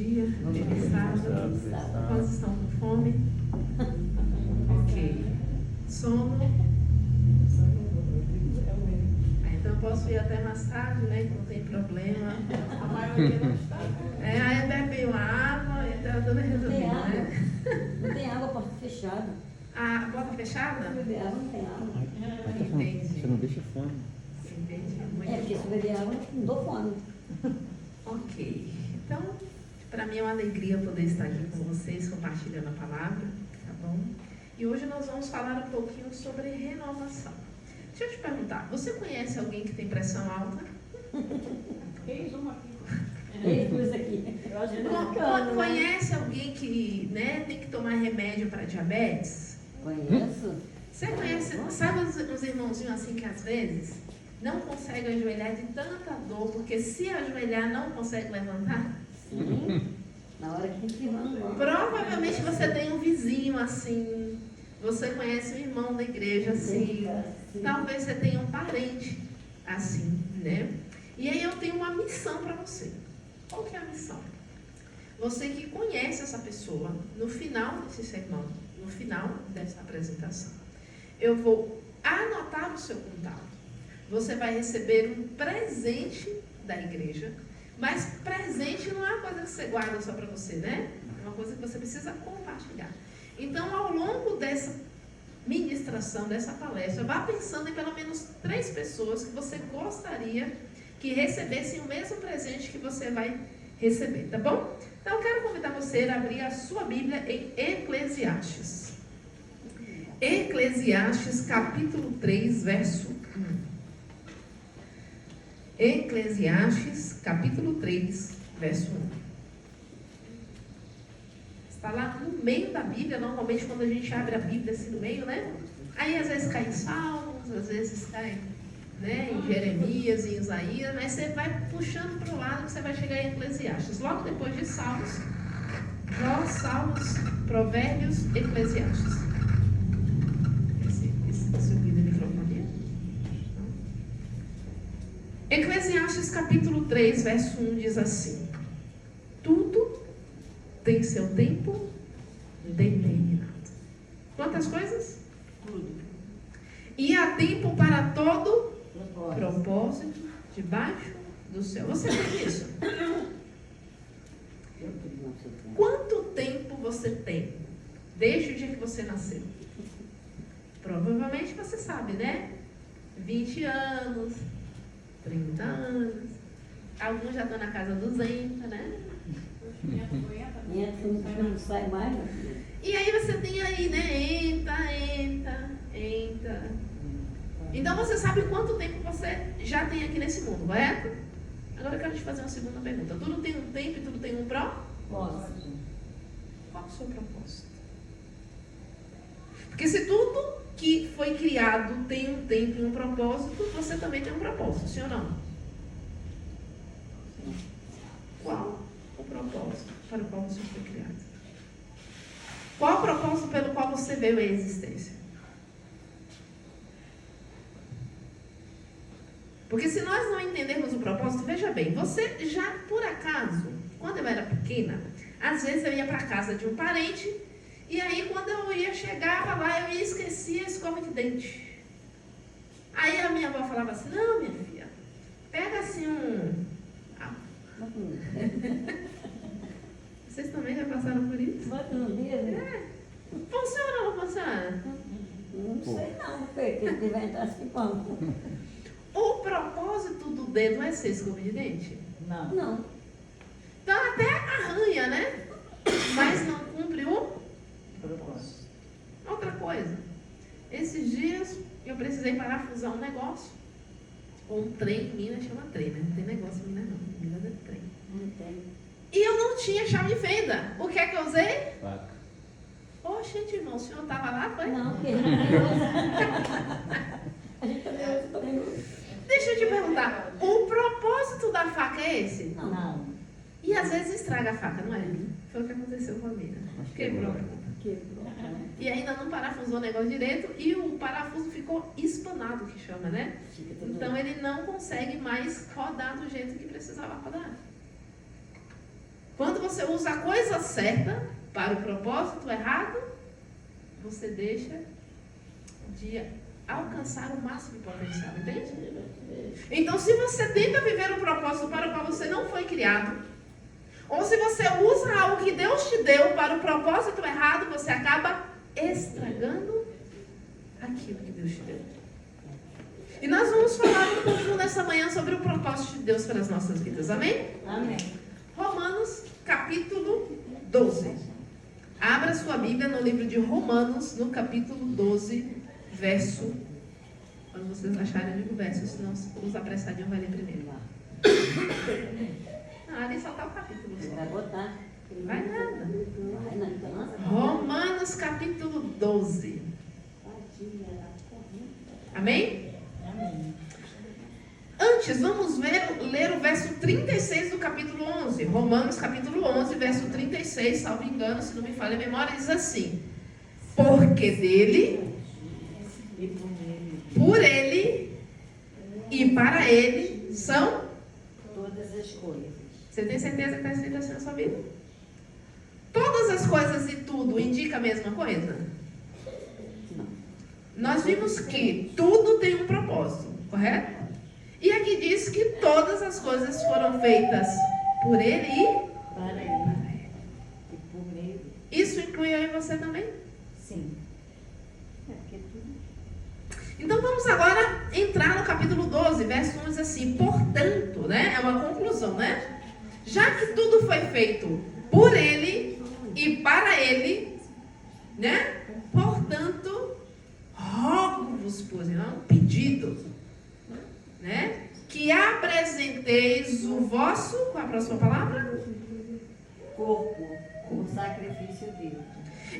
dia, feliz sábado. Quantos estão com fome? Ok. Sono? Então eu posso ir até mais tarde, né? Que não tem problema. A maioria não está. Aí bebe uma água e tá tudo resolvido, né? Não tem água, porta fechada. A porta fechada? Se beber água, não tem água. Entendi. Você não deixa fome. Entendi. É, porque se beber água, não dou fome. Ok. Então, para mim é uma alegria poder estar aqui com vocês, compartilhando a palavra, tá bom? E hoje nós vamos falar um pouquinho sobre renovação. Deixa eu te perguntar, você conhece alguém que tem pressão alta? Eis uma aqui. Coisa aqui. Eu acho que Conhece alguém que, né, tem que tomar remédio para diabetes? Conheço. Você conhece, sabe os irmãozinhos assim que às vezes não conseguem ajoelhar de tanta dor, porque se ajoelhar não consegue levantar? Sim. Na hora que a gente vai. Provavelmente você tem um vizinho assim, você conhece um irmão da igreja assim, talvez você tenha um parente assim, né? E aí eu tenho uma missão para você. Qual que é a missão? Você que conhece essa pessoa, no final desse sermão, no final dessa apresentação, eu vou anotar o seu contato. Você vai receber um presente da igreja, mas presente não é uma coisa que você guarda só para você, né? É uma coisa que você precisa compartilhar. Então, ao longo dessa ministração, dessa palestra, vá pensando em pelo menos 3 pessoas que você gostaria que recebessem o mesmo presente que você vai receber, tá bom? Então, eu quero convidar você a abrir a sua Bíblia em Eclesiastes. Eclesiastes, capítulo 3, verso 1. Eclesiastes, capítulo 3, verso 1. Está lá no meio da Bíblia, normalmente quando a gente abre a Bíblia assim no meio, né? Aí às vezes cai em Salmos, às vezes cai, né, em Jeremias, em Isaías, mas você vai puxando para o lado que você vai chegar em Eclesiastes. Logo depois de Salmos, Jó, Salmos, Provérbios, Eclesiastes. Esse vídeo microfone. Eclesiastes capítulo 3, verso 1 diz assim: tudo tem seu tempo determinado. Quantas coisas? Tudo. E há tempo para todo propósito debaixo do céu. Você tem isso? Quanto tempo você tem desde o dia que você nasceu? Provavelmente você sabe, né? 20 anos, 30 anos. Alguns já estão na casa dos 200, né? Não sai mais. E aí você tem aí, né? Entra. Então você sabe quanto tempo você já tem aqui nesse mundo, correto? Agora eu quero te fazer uma segunda pergunta. Tudo tem um tempo e tudo tem um propósito. Qual é o seu propósito? Porque se tudo que foi criado tem um tempo e um propósito, você também tem um propósito, sim ou não? Qual o propósito para o qual você foi criado? Qual o propósito pelo qual você veio à existência? Porque se nós não entendermos o propósito, veja bem, você já, por acaso, quando eu era pequena, às vezes eu ia para a casa de um parente, e aí quando eu chegava lá, eu esquecia a escova de dente. Aí a minha avó falava assim: não, minha filha, pega assim Vocês também já passaram por isso? Bota no dedo. Funciona ou não funciona? Não sei não, porque tem que inventar assim como. O propósito do dedo é ser escova de dente? Não. Então até arranha, né? Mas não cumpre o propósito. Outra coisa, esses dias eu precisei parafusar um negócio. Ou um trem, em Minas chama trem, né? Não tem negócio em Minas não, em Minas é trem. Não tem. E eu não tinha chave de fenda. O que é que eu usei? Faca. Oxente, irmão, o senhor estava lá, foi? Não, porque a gente não também usa. Deixa eu te perguntar, o propósito da faca é esse? Não. E às vezes estraga a faca, não é? Foi o que aconteceu com a minha. Quebrou. E ainda não parafusou o negócio direito e o parafuso ficou espanado, que chama, né? Então ele não consegue mais rodar do jeito que precisava rodar. Quando você usa a coisa certa para o propósito errado, você deixa de alcançar o máximo potencial, entende? Então, se você tenta viver um propósito para o qual você não foi criado, ou se você usa algo que Deus te deu para o propósito errado, você acaba estragando aquilo que Deus te deu. E nós vamos falar um pouquinho nessa manhã sobre o propósito de Deus para as nossas vidas, amém? Amém. Romanos, capítulo 12. Abra sua Bíblia no livro de Romanos, no capítulo 12, verso. Quando vocês acharem, eu digo verso, senão os apressadinhos vai ler primeiro. Ali só está o capítulo. Você vai botar? Vai nada. Vai não, então. Romanos, capítulo 12. Amém? Amém. Antes, vamos ler o verso 36 do capítulo 11. Romanos, capítulo 11, verso 36, salvo engano, se não me falha a memória, diz assim: porque dele, por ele e para ele são... Todas as coisas. Você tem certeza que está escrito assim na sua Bíblia? Todas as coisas e tudo indica a mesma coisa? Não. Nós vimos que tudo tem um propósito, correto? E aqui diz que todas as coisas foram feitas por ele e Para ele. E por ele. isso inclui eu e você também? Sim. É porque tudo. Então vamos agora entrar no capítulo 12, verso 1 diz assim: portanto, né? É uma conclusão, né? Já que tudo foi feito por ele e para ele, né? Portanto, rogo-vos, pois, é um pedido, né? Que apresenteis o vosso, qual é a próxima palavra? Corpo. Como sacrifício dele.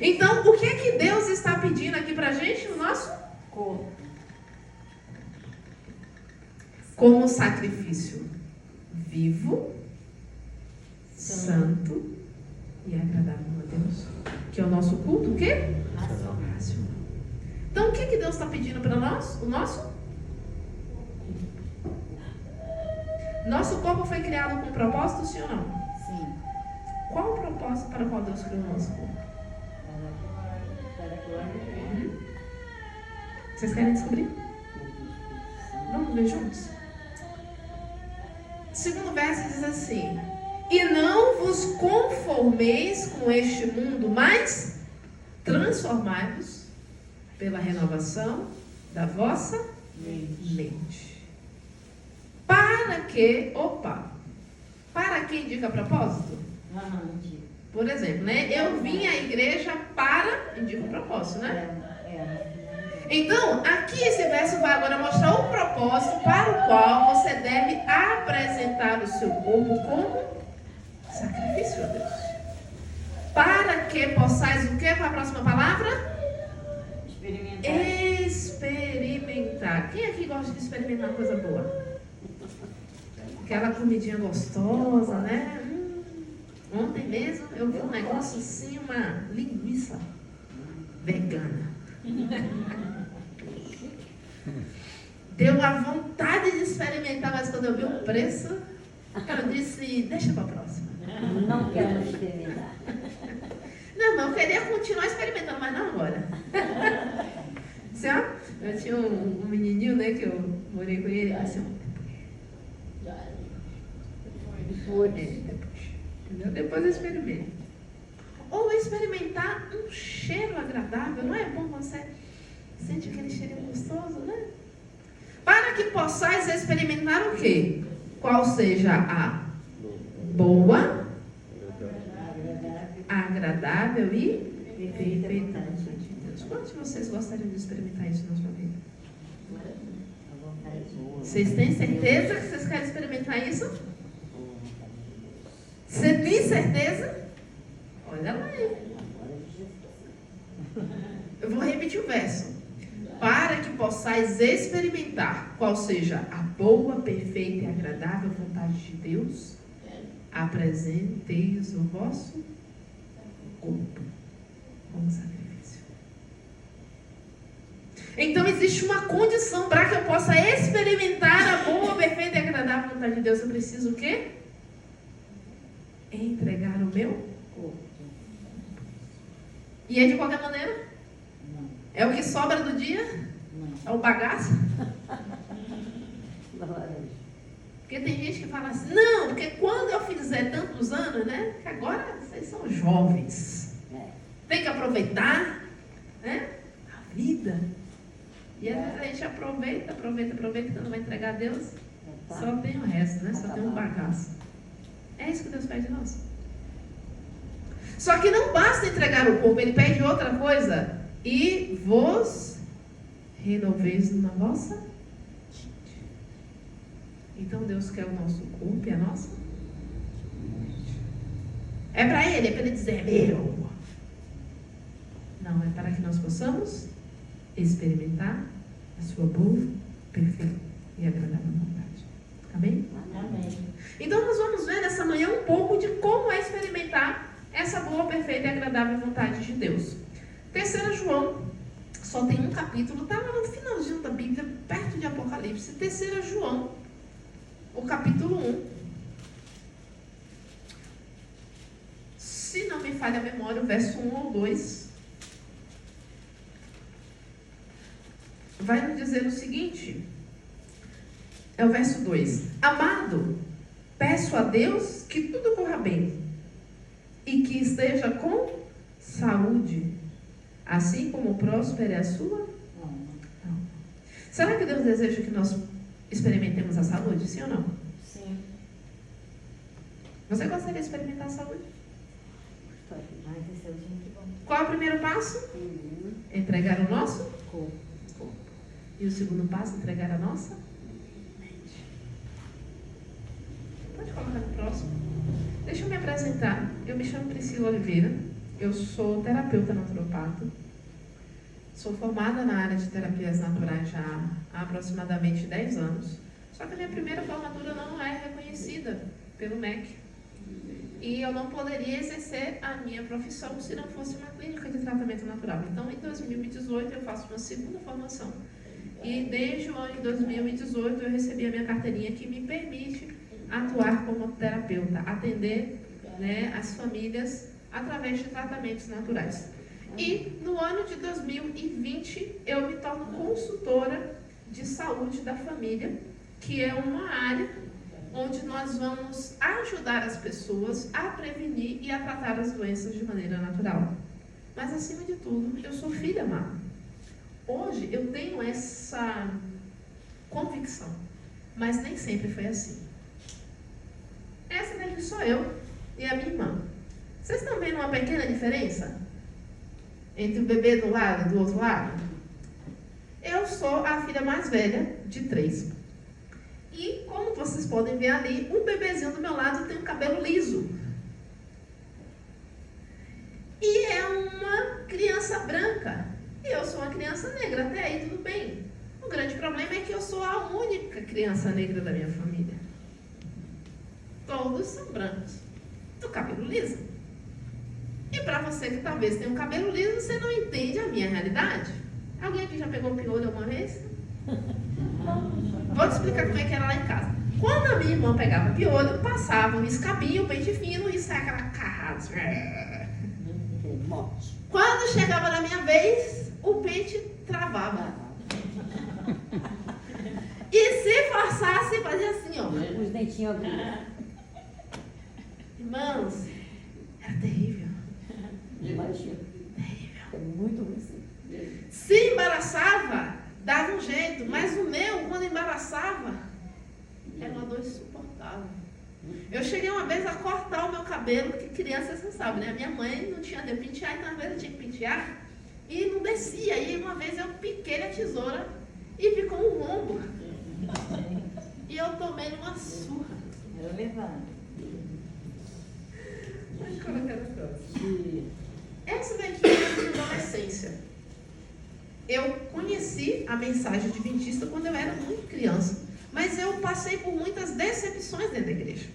Então, o que é que Deus está pedindo aqui pra gente? O nosso Corpo. como sacrifício vivo, santo e agradável a Deus. Que é o nosso culto, o quê? Racional. Racional. Então, o que que Deus está pedindo para nós? O nosso? Nosso corpo foi criado com um propósito, sim ou não? Sim. Qual o propósito para o qual Deus criou o nosso corpo? Para a glória dele. Vocês querem descobrir? Vamos ver juntos? O segundo verso diz assim: e não vos conformeis com este mundo, mas transformai-vos pela renovação da vossa mente. Para que, para que indica propósito? Digo. Por exemplo, né? Eu vim à igreja para, indica o propósito, né? Então, aqui esse verso vai agora mostrar o propósito para o qual você deve apresentar o seu corpo como sacrifício a Deus. Para que possais o quê? Qual é a próxima palavra? Experimentar. Experimentar. Quem aqui gosta de experimentar uma coisa boa? Aquela comidinha gostosa, né? Ontem mesmo eu vi um negócio assim, uma linguiça vegana. Deu a vontade de experimentar, mas quando eu vi o preço, eu disse, deixa para a próxima. Não quero experimentar. Não, mas eu queria continuar experimentando, mas não agora. Assim, ó, eu tinha um menininho, né, que eu morei com ele, assim, depois eu experimento. Ou experimentar um cheiro agradável, não é bom você sente aquele cheirinho gostoso, né? Para que possais experimentar o quê? Qual seja a boa, agradável e perfeita vontade de Deus. Quantos de vocês gostariam de experimentar isso na sua vida? Vocês têm certeza que vocês querem experimentar isso? Você tem certeza? Olha lá aí. Eu vou repetir o verso. Para que possais experimentar qual seja a boa, perfeita e agradável vontade de Deus, apresenteis o vosso corpo como sacrifício. Então existe uma condição para que eu possa experimentar a boa, perfeita e agradável vontade de Deus. Eu preciso o quê? entregar o meu. Corpo. E é de qualquer maneira? Não. É o que sobra do dia? Não. É o bagaço? Glória. Porque tem gente que fala assim, não, porque quando eu fizer tantos anos, né? Que agora vocês são jovens. Tem que aproveitar, né? A vida. E às vezes a gente aproveita, quando vai entregar a Deus, só tem o resto, né? Só tem um bagaço. É isso que Deus pede de nós. Só que não basta entregar o corpo, Ele pede outra coisa. E vos renoveis na vossa mente. Então Deus quer o nosso corpo e a nossa mente. É para Ele dizer, é meu. Não, é para que nós possamos experimentar a sua boa, perfeita e agradável vontade. Amém? Amém. Então nós vamos ver nessa manhã um pouco de como é experimentar essa boa, perfeita e agradável vontade de Deus. 3 João, só tem um capítulo, está lá no finalzinho da Bíblia, perto de Apocalipse. 3 João, o capítulo 1. Se não me falha a memória, o verso 1 ou 2. Vai nos dizer o seguinte, é o verso 2. Amado, peço a Deus que tudo corra bem e que esteja com saúde, assim como próspera é a sua. Não. Será que Deus deseja que nós experimentemos a saúde, sim ou não? Sim. Você gostaria de experimentar a saúde? Vai ser muito bom. Qual é o primeiro passo? Entregar o nosso Corpo. E o segundo passo, entregar a nossa mente. Pode colocar no próximo. Deixa eu me apresentar. Eu me chamo Priscila Oliveira. Eu sou terapeuta naturopata. Sou formada na área de terapias naturais já há aproximadamente 10 anos. Só que a minha primeira formatura não é reconhecida pelo MEC. E eu não poderia exercer a minha profissão se não fosse uma clínica de tratamento natural. Então, em 2018, eu faço uma segunda formação. E desde o ano de 2018 eu recebi a minha carteirinha que me permite atuar como terapeuta, atender, né, as famílias através de tratamentos naturais. E no ano de 2020 eu me torno consultora de saúde da família, que é uma área onde nós vamos ajudar as pessoas a prevenir e a tratar as doenças de maneira natural. Mas acima de tudo, eu sou filha amada. Hoje eu tenho essa convicção, mas nem sempre foi assim. Essa daqui sou eu e a minha irmã. Vocês estão vendo uma pequena diferença entre o bebê do lado e do outro lado? Eu sou a filha mais velha de 3. E como vocês podem ver ali, um bebezinho do meu lado tem um cabelo liso. E é uma criança branca. E eu sou uma criança negra, até aí tudo bem. O grande problema é que eu sou a única criança negra da minha família. Todos são brancos, do cabelo liso. E para você que talvez tenha um cabelo liso, você não entende a minha realidade. Alguém aqui já pegou piolho alguma vez? Vou te explicar como é que era lá em casa. Quando a minha irmã pegava piolho, passava um escabinho, um pente fino e saia aquela carrada. Quando chegava na minha vez, o pente travava. E se forçasse, fazia assim, ó. Os dentinhos abrindo. Irmãos, era terrível. Imagina. Terrível. É muito ruim. Se embaraçava, dava um jeito. Mas o meu, quando embaraçava, era uma dor insuportável. Eu cheguei uma vez a cortar o meu cabelo, que criança você sabe, né? A minha mãe não tinha de pentear, então às vezes eu tinha que pentear. E não descia. E uma vez eu piquei a tesoura e ficou um rombo. E eu tomei uma surra. Era levado. Pode colocar no próximo. Essa daqui é a minha adolescência. Eu conheci a mensagem adventista quando eu era muito criança. Mas eu passei por muitas decepções dentro da igreja.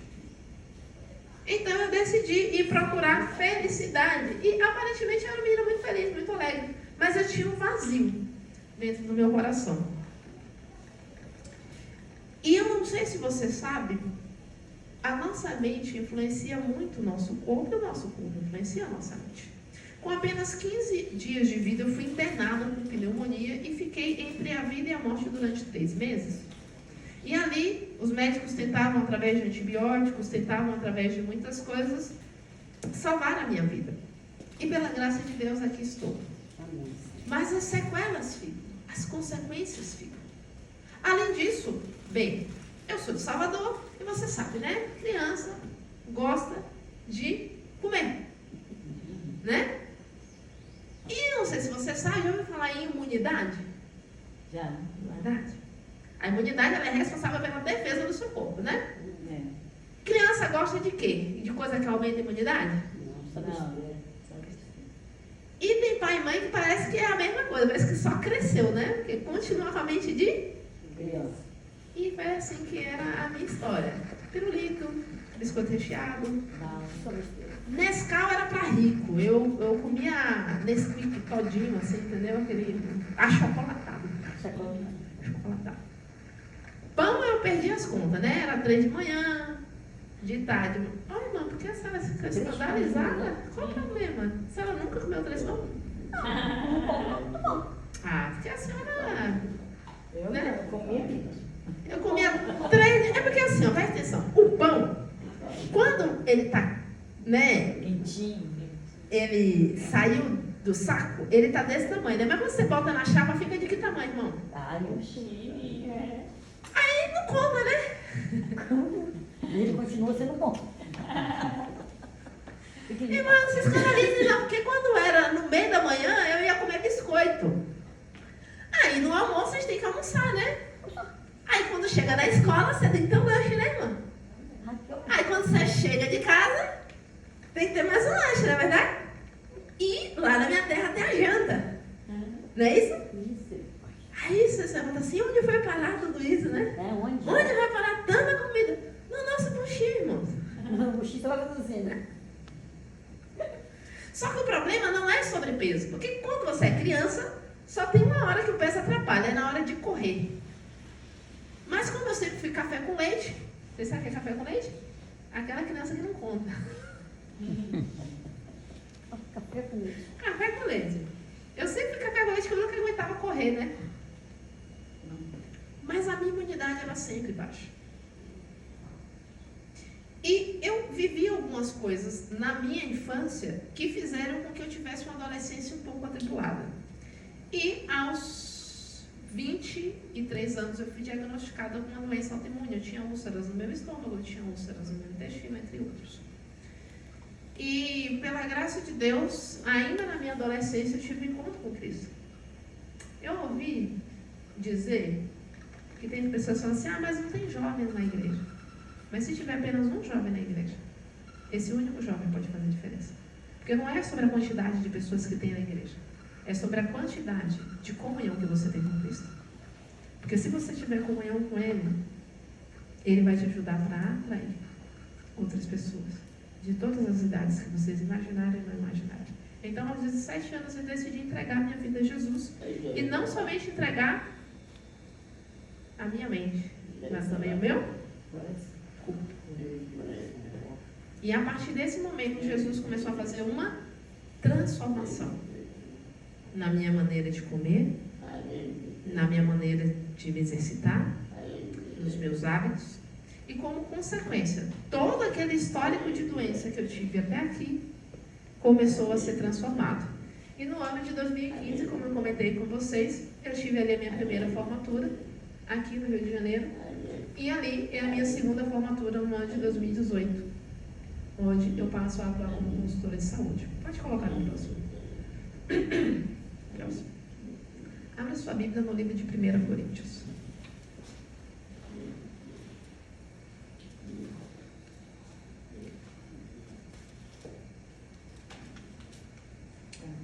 Então eu decidi ir procurar felicidade. E aparentemente eu era uma menina muito feliz, muito alegre. Mas eu tinha um vazio dentro do meu coração. E eu não sei se você sabe, a nossa mente influencia muito o nosso corpo e o nosso corpo influencia a nossa mente. Com apenas 15 dias de vida, eu fui internada com pneumonia e fiquei entre a vida e a morte durante 3 meses. E ali, os médicos tentavam, através de antibióticos, tentavam, através de muitas coisas, salvar a minha vida. E pela graça de Deus, aqui estou. Mas as sequelas ficam, as consequências ficam. Além disso, bem, eu sou de Salvador e você sabe, né? Criança gosta de comer, né? E não sei se você sabe, já ouviu falar em imunidade? Já. Imunidade. A imunidade ela é responsável pela defesa do seu corpo, né? É. Criança gosta de quê? De coisa que aumenta a imunidade? Não. E tem pai e mãe que parece que é a mesma coisa, parece que só cresceu, né? Porque continua com a mente de Criança. E foi assim que era a minha história. Pirulito, biscoito recheado. Não, só besteira. Nescau era pra rico. Eu comia Nesquik todinho, assim, entendeu? Aquele achocolatado. Achocolatado. Pão eu perdi as contas, né? Era 3 de manhã, de tarde. Olha, irmã, por que a senhora fica escandalizada? Qual o problema? A senhora nunca comeu 3 pão? Ah, porque a senhora... Eu né? não, comia aqui. Eu comia 3... É porque assim, ó, presta atenção. O pão, quando ele tá, né? Quentinho. Ele saiu do saco, ele tá desse tamanho, né? Mas quando você bota na chapa, fica de que tamanho, irmão? Ai, oxi. Aí não conta, né? Ele continua sendo bom. Irmã, não se escandalize não, porque quando era no meio da manhã, eu ia comer biscoito. Aí no almoço, vocês têm que almoçar, né? Aí quando chega na escola, você tem que ter um lanche, né, irmã? Aí quando você chega de casa, tem que ter mais um lanche, não é verdade? E lá na minha terra tem a janta. Não é isso? Isso. Aí você pergunta assim, onde foi parar tudo isso, né? É onde? Onde vai parar tanta comida? No nosso buchinho, irmãos. O xixi estava produzindo. Só que o problema não é sobrepeso, porque quando você é criança, só tem uma hora que o peso atrapalha, é na hora de correr. Mas como eu sempre fui café com leite, você sabe o que é café com leite? Aquela criança que não conta. Café com leite. Café com leite. Eu sempre fui café com leite, porque eu nunca aguentava correr, né? Mas a minha imunidade era sempre baixa. E eu vivi algumas coisas na minha infância que fizeram com que eu tivesse uma adolescência um pouco atribulada. E aos 23 anos eu fui diagnosticada com uma doença autoimune. Eu tinha úlceras no meu estômago, eu tinha úlceras no meu intestino, entre outros. E pela graça de Deus, ainda na minha adolescência eu tive um encontro com Cristo. Eu ouvi dizer que tem pessoas que falam assim, mas não tem jovens na igreja. Mas se tiver apenas um jovem na igreja, esse único jovem pode fazer diferença. Porque não é sobre a quantidade de pessoas que tem na igreja, é sobre a quantidade de comunhão que você tem com Cristo. Porque se você tiver comunhão com Ele, Ele vai te ajudar para atrair outras pessoas, de todas as idades que vocês imaginarem e não imaginarem. Então, aos 17 anos, eu decidi entregar minha vida a Jesus. E não somente entregar a minha mente, mas também o meu corpo. E a partir desse momento, Jesus começou a fazer uma transformação na minha maneira de comer, na minha maneira de me exercitar, nos meus hábitos. E como consequência, todo aquele histórico de doença que eu tive até aqui começou a ser transformado. E no ano de 2015, como eu comentei com vocês, eu tive ali a minha primeira formatura, aqui no Rio de Janeiro. E ali é a minha segunda formatura no ano de 2018, onde eu passo a atuar como consultora de saúde. Pode colocar no próximo. Próximo. Abra sua Bíblia no livro de 1 Coríntios.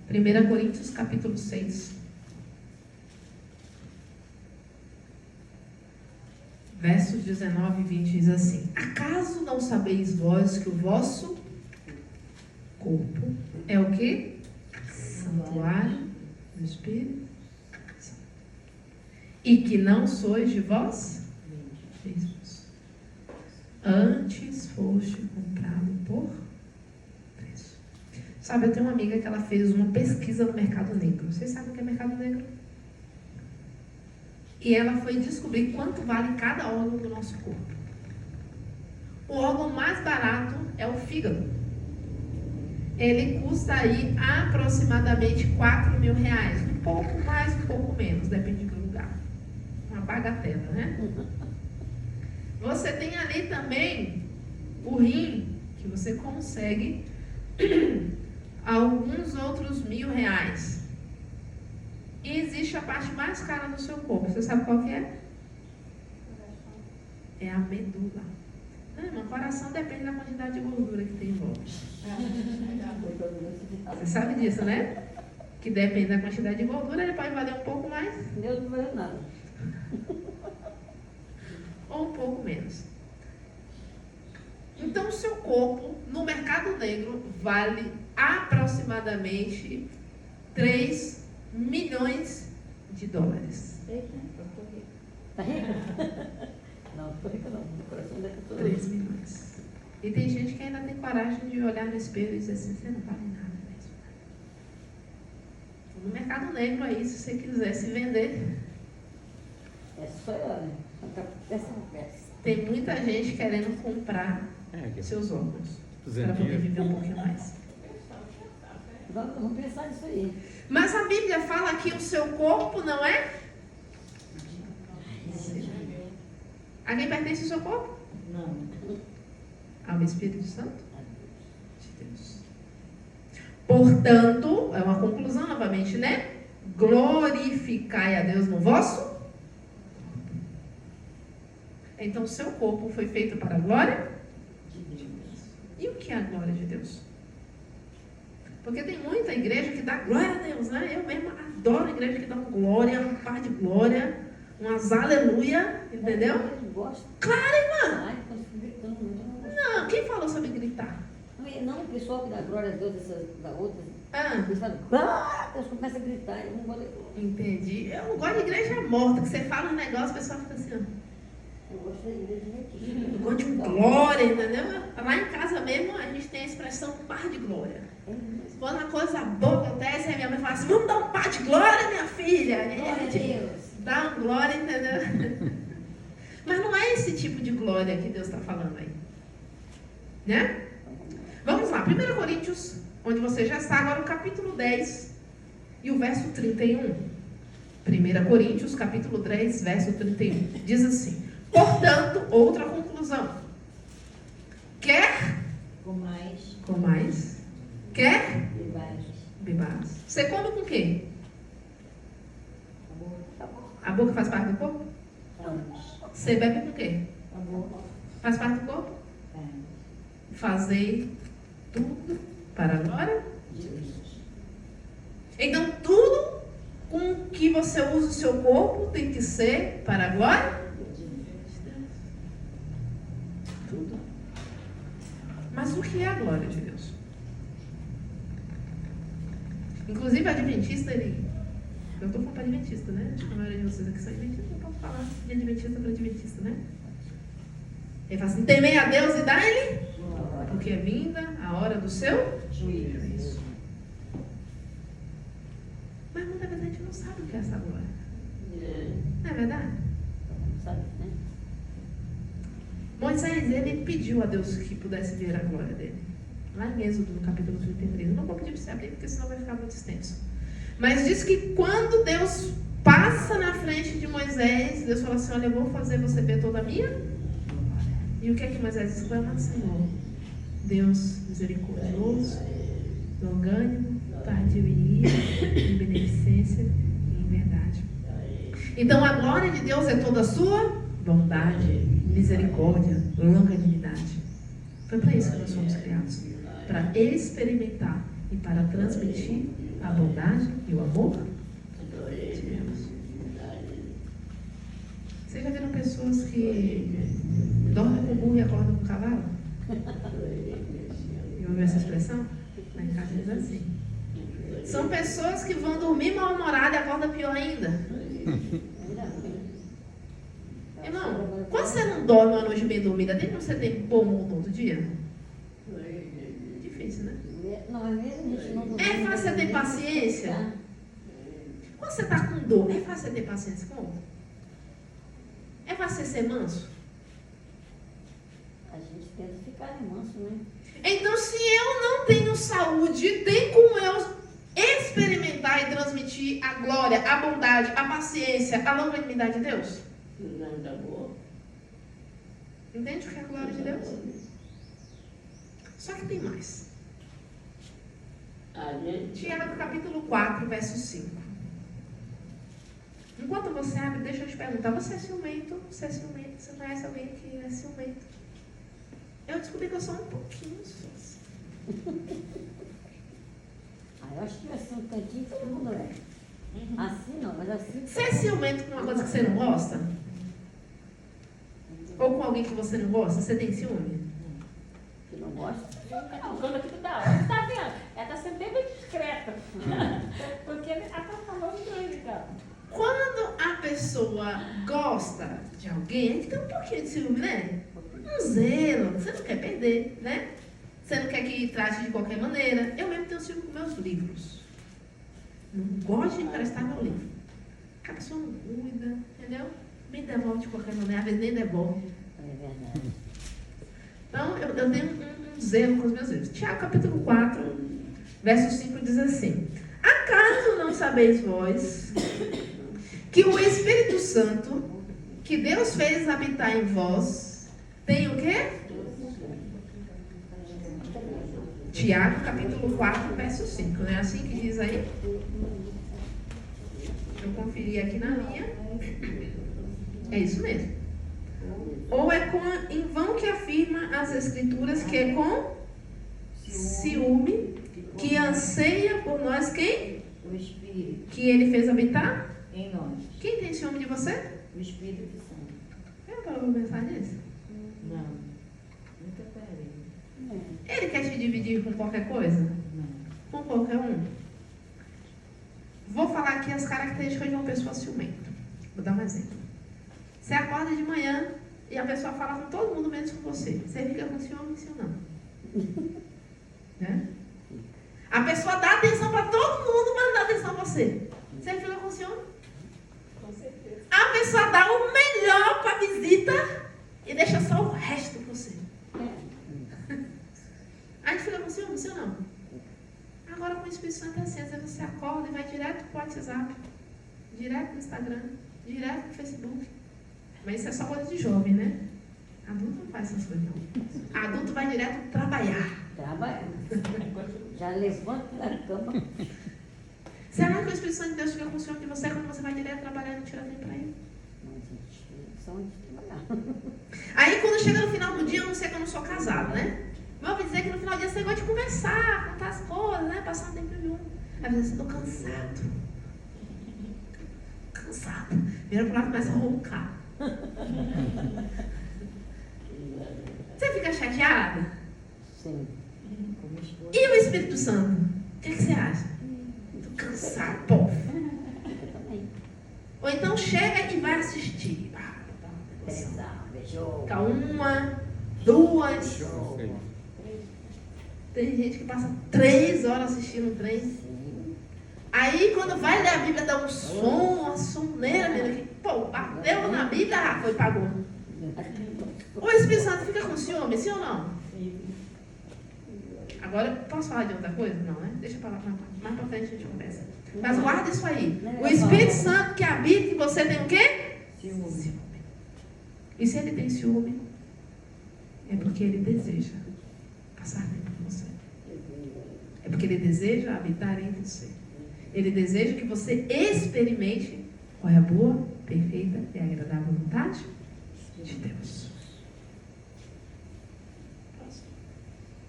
Primeira Coríntios, capítulo 6. Versos 19 e 20 diz assim: acaso não sabeis vós que o vosso corpo é o quê? Santuário do Espírito Santo. E que não sois de vós mesmos. antes foste comprado por preço. Sabe, eu tenho uma amiga que ela fez uma pesquisa no mercado negro. Vocês sabem o que é mercado negro? E ela foi descobrir quanto vale cada órgão do nosso corpo. O órgão mais barato é o fígado. Ele custa aí aproximadamente R$4.000. Um pouco mais, um pouco menos, depende do lugar. Uma bagatela, né? Você tem ali também o rim, que você consegue alguns outros R$1.000. E existe a parte mais cara do seu corpo. Você sabe qual que é? É a medula. Não, o coração depende da quantidade de gordura que tem em volta. Você sabe disso, né? Que depende da quantidade de gordura, ele pode valer um pouco mais. Deus não valeu nada. Ou um pouco menos. Então, o seu corpo, no mercado negro, vale aproximadamente $3 milhões. Eita, eu tô rica. Tá rica? Não, não tô rica não. Meu coração deve estar todo 3 milhões. E tem gente que ainda tem coragem de olhar no espelho e dizer assim, você não vale nada mesmo. No mercado negro aí, se você quiser se vender, É só olha. Essa conversa. tem muita gente querendo comprar seus órgãos para poder viver um pouquinho mais. Vamos pensar nisso aí. Mas a Bíblia fala que o seu corpo não é? Alguém pertence ao seu corpo? Não. Ao Espírito Santo? De Deus. Portanto, é uma conclusão novamente, né? Glorificai a Deus no vosso. Então, o seu corpo foi feito para a glória de Deus. E o que é a glória de Deus? Porque tem muita igreja que dá glória a Deus, né? Eu mesma adoro a igreja que dá uma glória, um par de glória, umas aleluia, entendeu? Eu gosto. Claro, irmã! Ai, quando fico gritando muito, eu não gosto. Não, quem falou sobre gritar? Não, o pessoal que dá glória a Deus, da outra, Ah, eles falam, glória, Deus começa a gritar, eu não gosto. entendi. Eu não gosto de igreja morta, que você fala um negócio, o pessoal fica assim, ó. Eu gosto da igreja metida. Eu gosto de glória, entendeu? Lá em casa mesmo, a gente tem a expressão par de glória. Quando a coisa boa acontece, a minha mãe fala assim, vamos dar um par de glória, minha filha. E a Glória a gente Deus. dá uma glória, entendeu? Mas não é esse tipo de glória que Deus está falando aí. Né? Vamos lá, 1 Coríntios, onde você já está, agora o capítulo 10 e o verso 31. 1 Coríntios, capítulo 10, verso 31. Diz assim, portanto, outra conclusão. Quer comais, quer bebais. Você come com quê? A boca faz parte do corpo? Você bebe com quê? Faz parte do corpo? Fazei tudo para a glória de Deus. Então, tudo com que você usa o seu corpo tem que ser para a glória de Deus. Tudo. Mas o que é a glória de Deus? Inclusive, adventista, eu estou falando para adventista, né? Acho que a maioria de vocês aqui são adventistas, não posso falar de adventista para adventista, né? Ele fala assim, temei a Deus e dá-lhe, porque é vinda a hora do seu juízo. Mas muitas vezes a gente não sabe o que é essa glória. Não é verdade? Sabe, né? Moisés, ele pediu a Deus que pudesse ver a glória dele. Lá em Êxodo, no capítulo 33. Eu não vou pedir para você abrir, porque senão vai ficar muito extenso. Mas diz que quando Deus passa na frente de Moisés, Deus fala assim, olha, eu vou fazer você ver toda a minha glória. E o que é que Moisés exclama? Senhor, Deus misericordioso, longânimo, tardio em ira, em beneficência e em verdade. Então a glória de Deus é toda a sua bondade, misericórdia, longanimidade. Foi para isso que nós fomos criados. Para experimentar e para transmitir a bondade e o amor de Deus. Vocês já viram pessoas que dormem com burro e acordam com cavalo? Já ouviu essa expressão? Lá em casa diz assim. São pessoas que vão dormir mal-humoradas e acordam pior ainda. Irmão, quando você não não dorme uma noite bem dormida, desde que você tem bom humor todo dia? Difícil, né? Não, é mesmo, gente não É fácil você ter paciência? Quando você está com dor, é fácil você ter paciência com outro? É fácil você ser manso? A gente tenta ficar manso, né? Então, se eu não tenho saúde, tem como eu experimentar e transmitir a glória, a bondade, a paciência, a longanimidade de Deus? Não, tá bom. Entende o que é a glória de Deus? Só que tem mais. A gente... Tiago capítulo 4, verso 5. Enquanto você abre, deixa eu te perguntar, você é ciumento? Você é ciumento? Você conhece alguém que é ciumento? Eu descobri que eu sou um pouquinho só. Eu acho que assim, um cantinho todo mundo é. Assim não, mas assim... Você é ciumento com uma coisa que você não gosta? Ou com alguém que você não gosta? Você tem ciúme? Que não gosta. Não, quando aqui tá, ela tá vendo. Ela tá sendo bem discreta. Porque ela tá falando grande, cara. Quando a pessoa gosta de alguém, é que tem um pouquinho de ciúme, né? Um zelo, você não quer perder, né? Você não quer que trate de qualquer maneira. Eu mesmo tenho ciúme com meus livros. Não gosto de emprestar meu livro. A pessoa não cuida, entendeu? Me devolve de qualquer maneira, às vezes nem devolve. É verdade. Então, eu tenho um zelo com os meus livros. Tiago capítulo 4, verso 5 diz assim: acaso não sabeis vós que o Espírito Santo, que Deus fez habitar em vós, tem o quê? Tiago capítulo 4, verso 5. Não é assim que diz aí? Eu conferi aqui na minha. É isso mesmo. Ou é em vão que afirma as Escrituras que é com ciúme que anseia por nós quem? O Espírito Que ele fez habitar? em nós. Quem tem ciúme de você? O Espírito Santo. Eu vou pensar nisso. Não. Nunca parei. Ele quer te dividir com qualquer coisa? Não. Com qualquer um? Vou falar aqui as características de uma pessoa ciumenta. Vou dar um exemplo. Você acorda de manhã e a pessoa fala com todo mundo menos com você. Você fica com ciúme, sim ou não? Né? A pessoa dá atenção para todo mundo, mas não dá atenção a você. Você fica com ciúme? Com certeza. A pessoa dá o melhor para a visita e deixa só o resto para você. A gente fica com ciúme, sim ou não? Agora com o Espírito Santo é assim, às vezes você acorda e vai direto para o WhatsApp, direto no Instagram, direto no Facebook. Mas isso é só coisa de jovem, né? Adulto não faz essas coisas, não. Adulto vai direto trabalhar. Trabalha. Já levanta da cama. Será que o Espírito Santo de Deus fica com ciúme de você quando você vai direto trabalhar e não tira tempo para ele? Não, gente, só onde trabalhar. Aí quando chega no final do dia, eu não sei que eu não sou casado, né? Mas eu vou dizer que no final do dia você gosta de conversar, contar as coisas, né? Passar um tempo junto. Às vezes eu estou cansado. Cansado. Vira pro lado e começa a roncar. Você fica chateada? Sim. Como esposa. E o Espírito Santo? O que você acha? Estou cansado, pô. Eu também. Ou então chega e vai assistir. Pesado, beijou. Fica 1, 2. Tem gente que passa 3 horas assistindo o trem. Sim. Aí quando vai ler a Bíblia dá um som, uma soneira nele. Pô, bateu na Bíblia, foi, pagou. O Espírito Santo fica com ciúme, sim ou não? Agora, posso falar de outra coisa? Não, né? Deixa pra lá, mais pra frente a gente conversa. Mas guarda isso aí. O Espírito Santo que habita em você tem o quê? Ciúme. E se ele tem ciúme, é porque ele deseja passar tempo com você. É porque ele deseja habitar em você. Ele deseja que você experimente qual é a boa, perfeita e agradável vontade de Deus.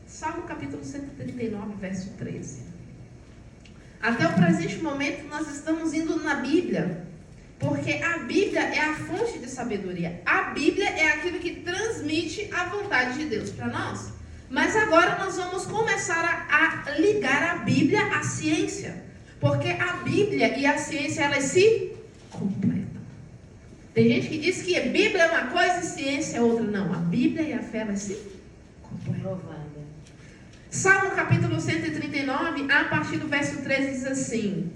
Salmo capítulo 139, verso 13. Até o presente momento nós estamos indo na Bíblia, porque a Bíblia é a fonte de sabedoria. A Bíblia é aquilo que transmite a vontade de Deus para nós. Mas agora nós vamos começar a ligar a Bíblia à ciência. Porque a Bíblia e a ciência, elas se completam. Tem gente que diz que a Bíblia é uma coisa e ciência é outra. Não, a Bíblia e a fé vai se completar. Salmo capítulo 139, a partir do verso 13, diz assim: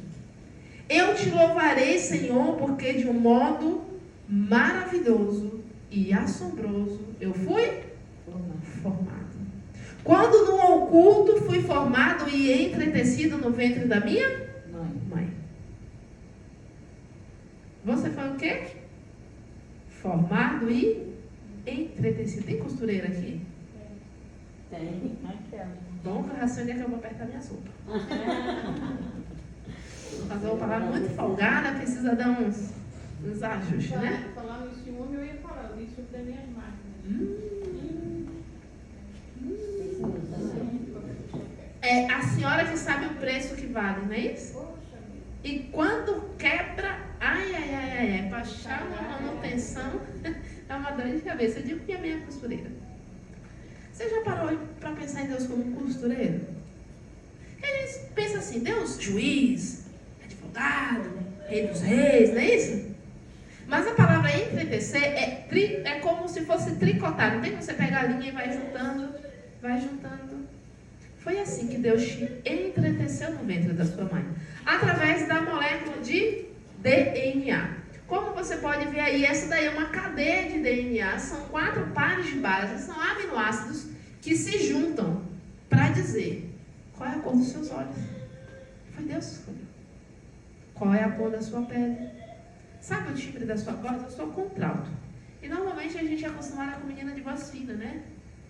eu te louvarei, Senhor, porque de um modo maravilhoso e assombroso eu fui formado. Quando no oculto fui formado e entretecido no ventre da minha mãe. Você foi o quê? Formado e entretecido. Tem costureira aqui? Tem. Bom que eu racionei que eu vou apertar minha sopa. Vou fazer uma palavra muito folgada, precisa dar uns ajustes, né? Falando em ciúme, eu ia falar, isso das minhas máquinas. É a senhora que sabe o preço que vale, não é isso? E quando quebra, para achar uma manutenção, é uma dor de cabeça. Eu digo que a minha costureira. Você já parou para pensar em Deus como um costureiro? A gente pensa assim, Deus juiz, advogado, rei dos reis, não é isso? Mas a palavra entretecer é como se fosse tricotar. Não tem como você pegar a linha e vai juntando, vai juntando. Foi assim que Deus te entreteceu no ventre da sua mãe, através da molécula de DNA. Como você pode ver aí, essa daí é uma cadeia de DNA, são 4 pares de bases, são aminoácidos que se juntam para dizer qual é a cor dos seus olhos. Foi Deus que escolheu. Qual é a cor da sua pele? Sabe o timbre da sua voz? Eu sou contralto. E normalmente a gente é acostumada com menina de voz fina, né?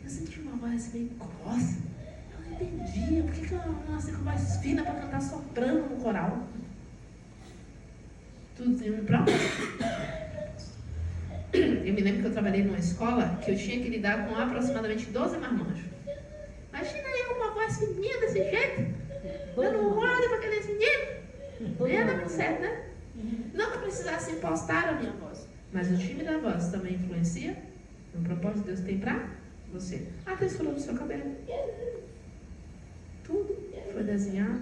Eu senti uma voz meio grossa. Eu não entendia. Por que eu não nasci com voz fina para cantar soprano no coral? Tudo tem um propósito. Eu me lembro que eu trabalhei numa escola que eu tinha que lidar com aproximadamente 12 marmanjos. Imagina eu com uma voz fininha desse jeito, dando ordem para aqueles meninos. Não ia dar muito certo, né? Não que precisasse impostar a minha voz, mas o timbre da voz também influencia no propósito que Deus tem para você. A textura do seu cabelo. Tudo foi desenhado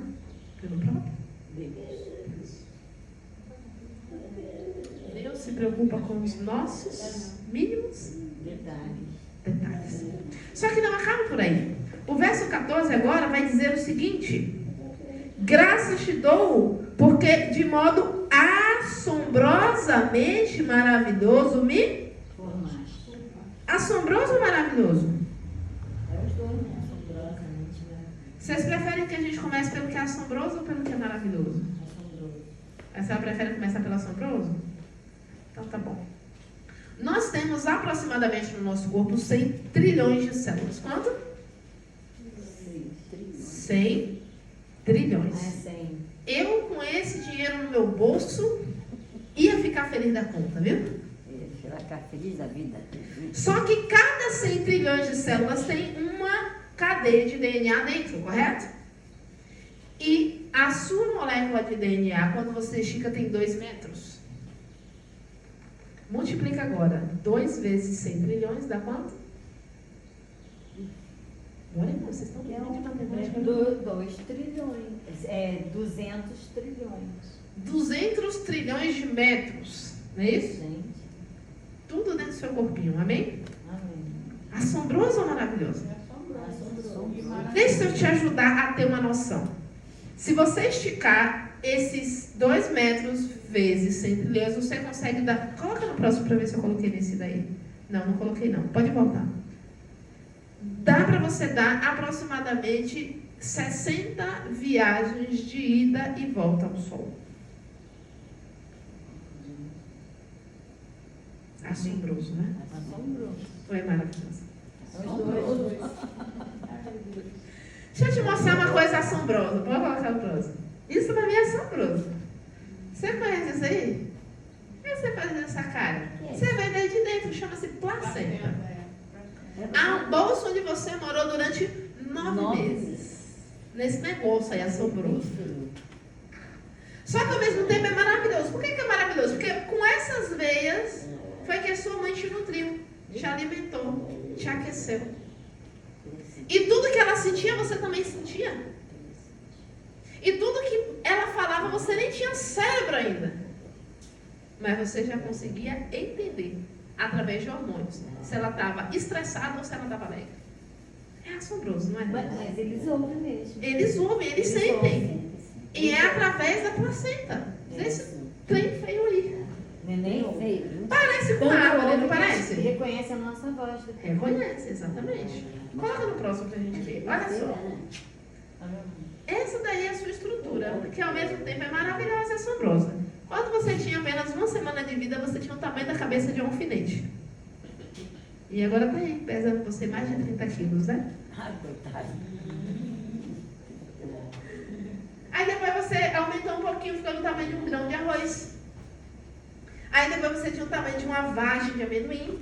pelo próprio Deus. Deus se preocupa com os nossos mínimos detalhes. Só que não acaba por aí. O verso 14 agora vai dizer o seguinte: graças te dou, porque de modo assombrosamente maravilhoso me formaste. Assombroso ou maravilhoso? É os dois, né? Assombrosamente, né? Vocês preferem que a gente comece pelo que é assombroso ou pelo que é maravilhoso? Assombroso. A senhora prefere começar pelo assombroso? Então tá bom. Nós temos aproximadamente no nosso corpo 100 trilhões de células. Quanto? 100 trilhões. 100. Eu, com esse dinheiro no meu bolso, ia ficar feliz da conta, viu? Você vai ficar feliz da vida. Só que cada 100 trilhões de células tem uma cadeia de DNA dentro, correto? E a sua molécula de DNA, quando você estica, tem 2 metros. Multiplica agora. 2 vezes 100 trilhões dá quanto? Olha, vocês estão vendo de matemática. 2 trilhões. 200 trilhões. 200 trilhões de metros. Não é isso? Gente. Tudo dentro do seu corpinho. Amém? Amém. Assombroso ou maravilhoso? Assombroso. Deixa eu te ajudar a ter uma noção. Se você esticar esses 2 metros vezes 100 trilhões, você consegue dar... Coloca no próximo para ver se eu coloquei nesse daí. Não coloquei não. Pode voltar. Dá para você dar aproximadamente 60 viagens de ida e volta ao Sol. Assombroso, né? Assombroso. Ou é maravilhoso? Assombroso. Deixa eu te mostrar uma coisa assombrosa. Pode colocar o próximo. Isso para mim é assombroso. Você conhece isso aí? O que você faz nessa cara? Você vê daí de dentro, chama-se placenta. Há um bolso onde você morou durante 9 meses. Nesse negócio aí assombroso. Só que ao mesmo tempo é maravilhoso. Por que é maravilhoso? Porque com essas veias foi que a sua mãe te nutriu, te alimentou, te aqueceu. E tudo que ela sentia, você também sentia. E tudo que ela falava, você nem tinha cérebro ainda. mas você já conseguia entender, através de hormônios, se ela estava estressada ou se ela estava alegre. É assombroso, não é? Mas eles ouvem mesmo. Eles ouvem, eles sentem. ouvem. E é através da placenta. Desse trem feio aí. Neném ouve. Parece com a árvore, não parece? Reconhece a nossa voz. Reconhece, exatamente. Coloca no próximo pra gente ver. Olha só. Essa daí é a sua estrutura, que ao mesmo tempo é maravilhosa e assombrosa. Quando você tinha apenas uma semana de vida, você tinha o tamanho da cabeça de um alfinete. E agora tá aí, pesando você mais de 30 quilos, né? Ai, coitado. Aí depois você aumentou um pouquinho, ficou no tamanho de um grão de arroz. Aí depois você tinha o tamanho de uma vagem de amendoim.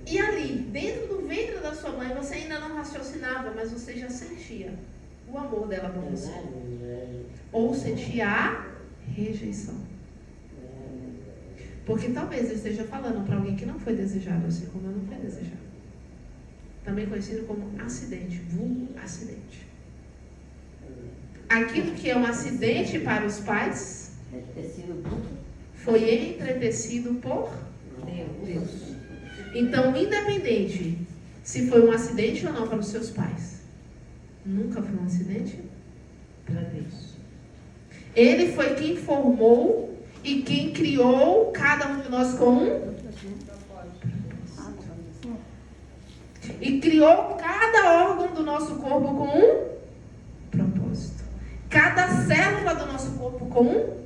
E ali, dentro do ventre da sua mãe, você ainda não raciocinava, mas você já sentia o amor dela por você. Ou sentia a rejeição. Porque talvez eu esteja falando para alguém que não foi desejado, assim como eu não fui desejado. Também conhecido como acidente, vulgo acidente. Aquilo que é um acidente para os pais foi entretecido por Deus. Então, independente se foi um acidente ou não para os seus pais, nunca foi um acidente para Deus. Ele foi quem formou e quem criou cada um de nós com um e criou cada órgão do nosso corpo com um propósito. Cada célula do nosso corpo com um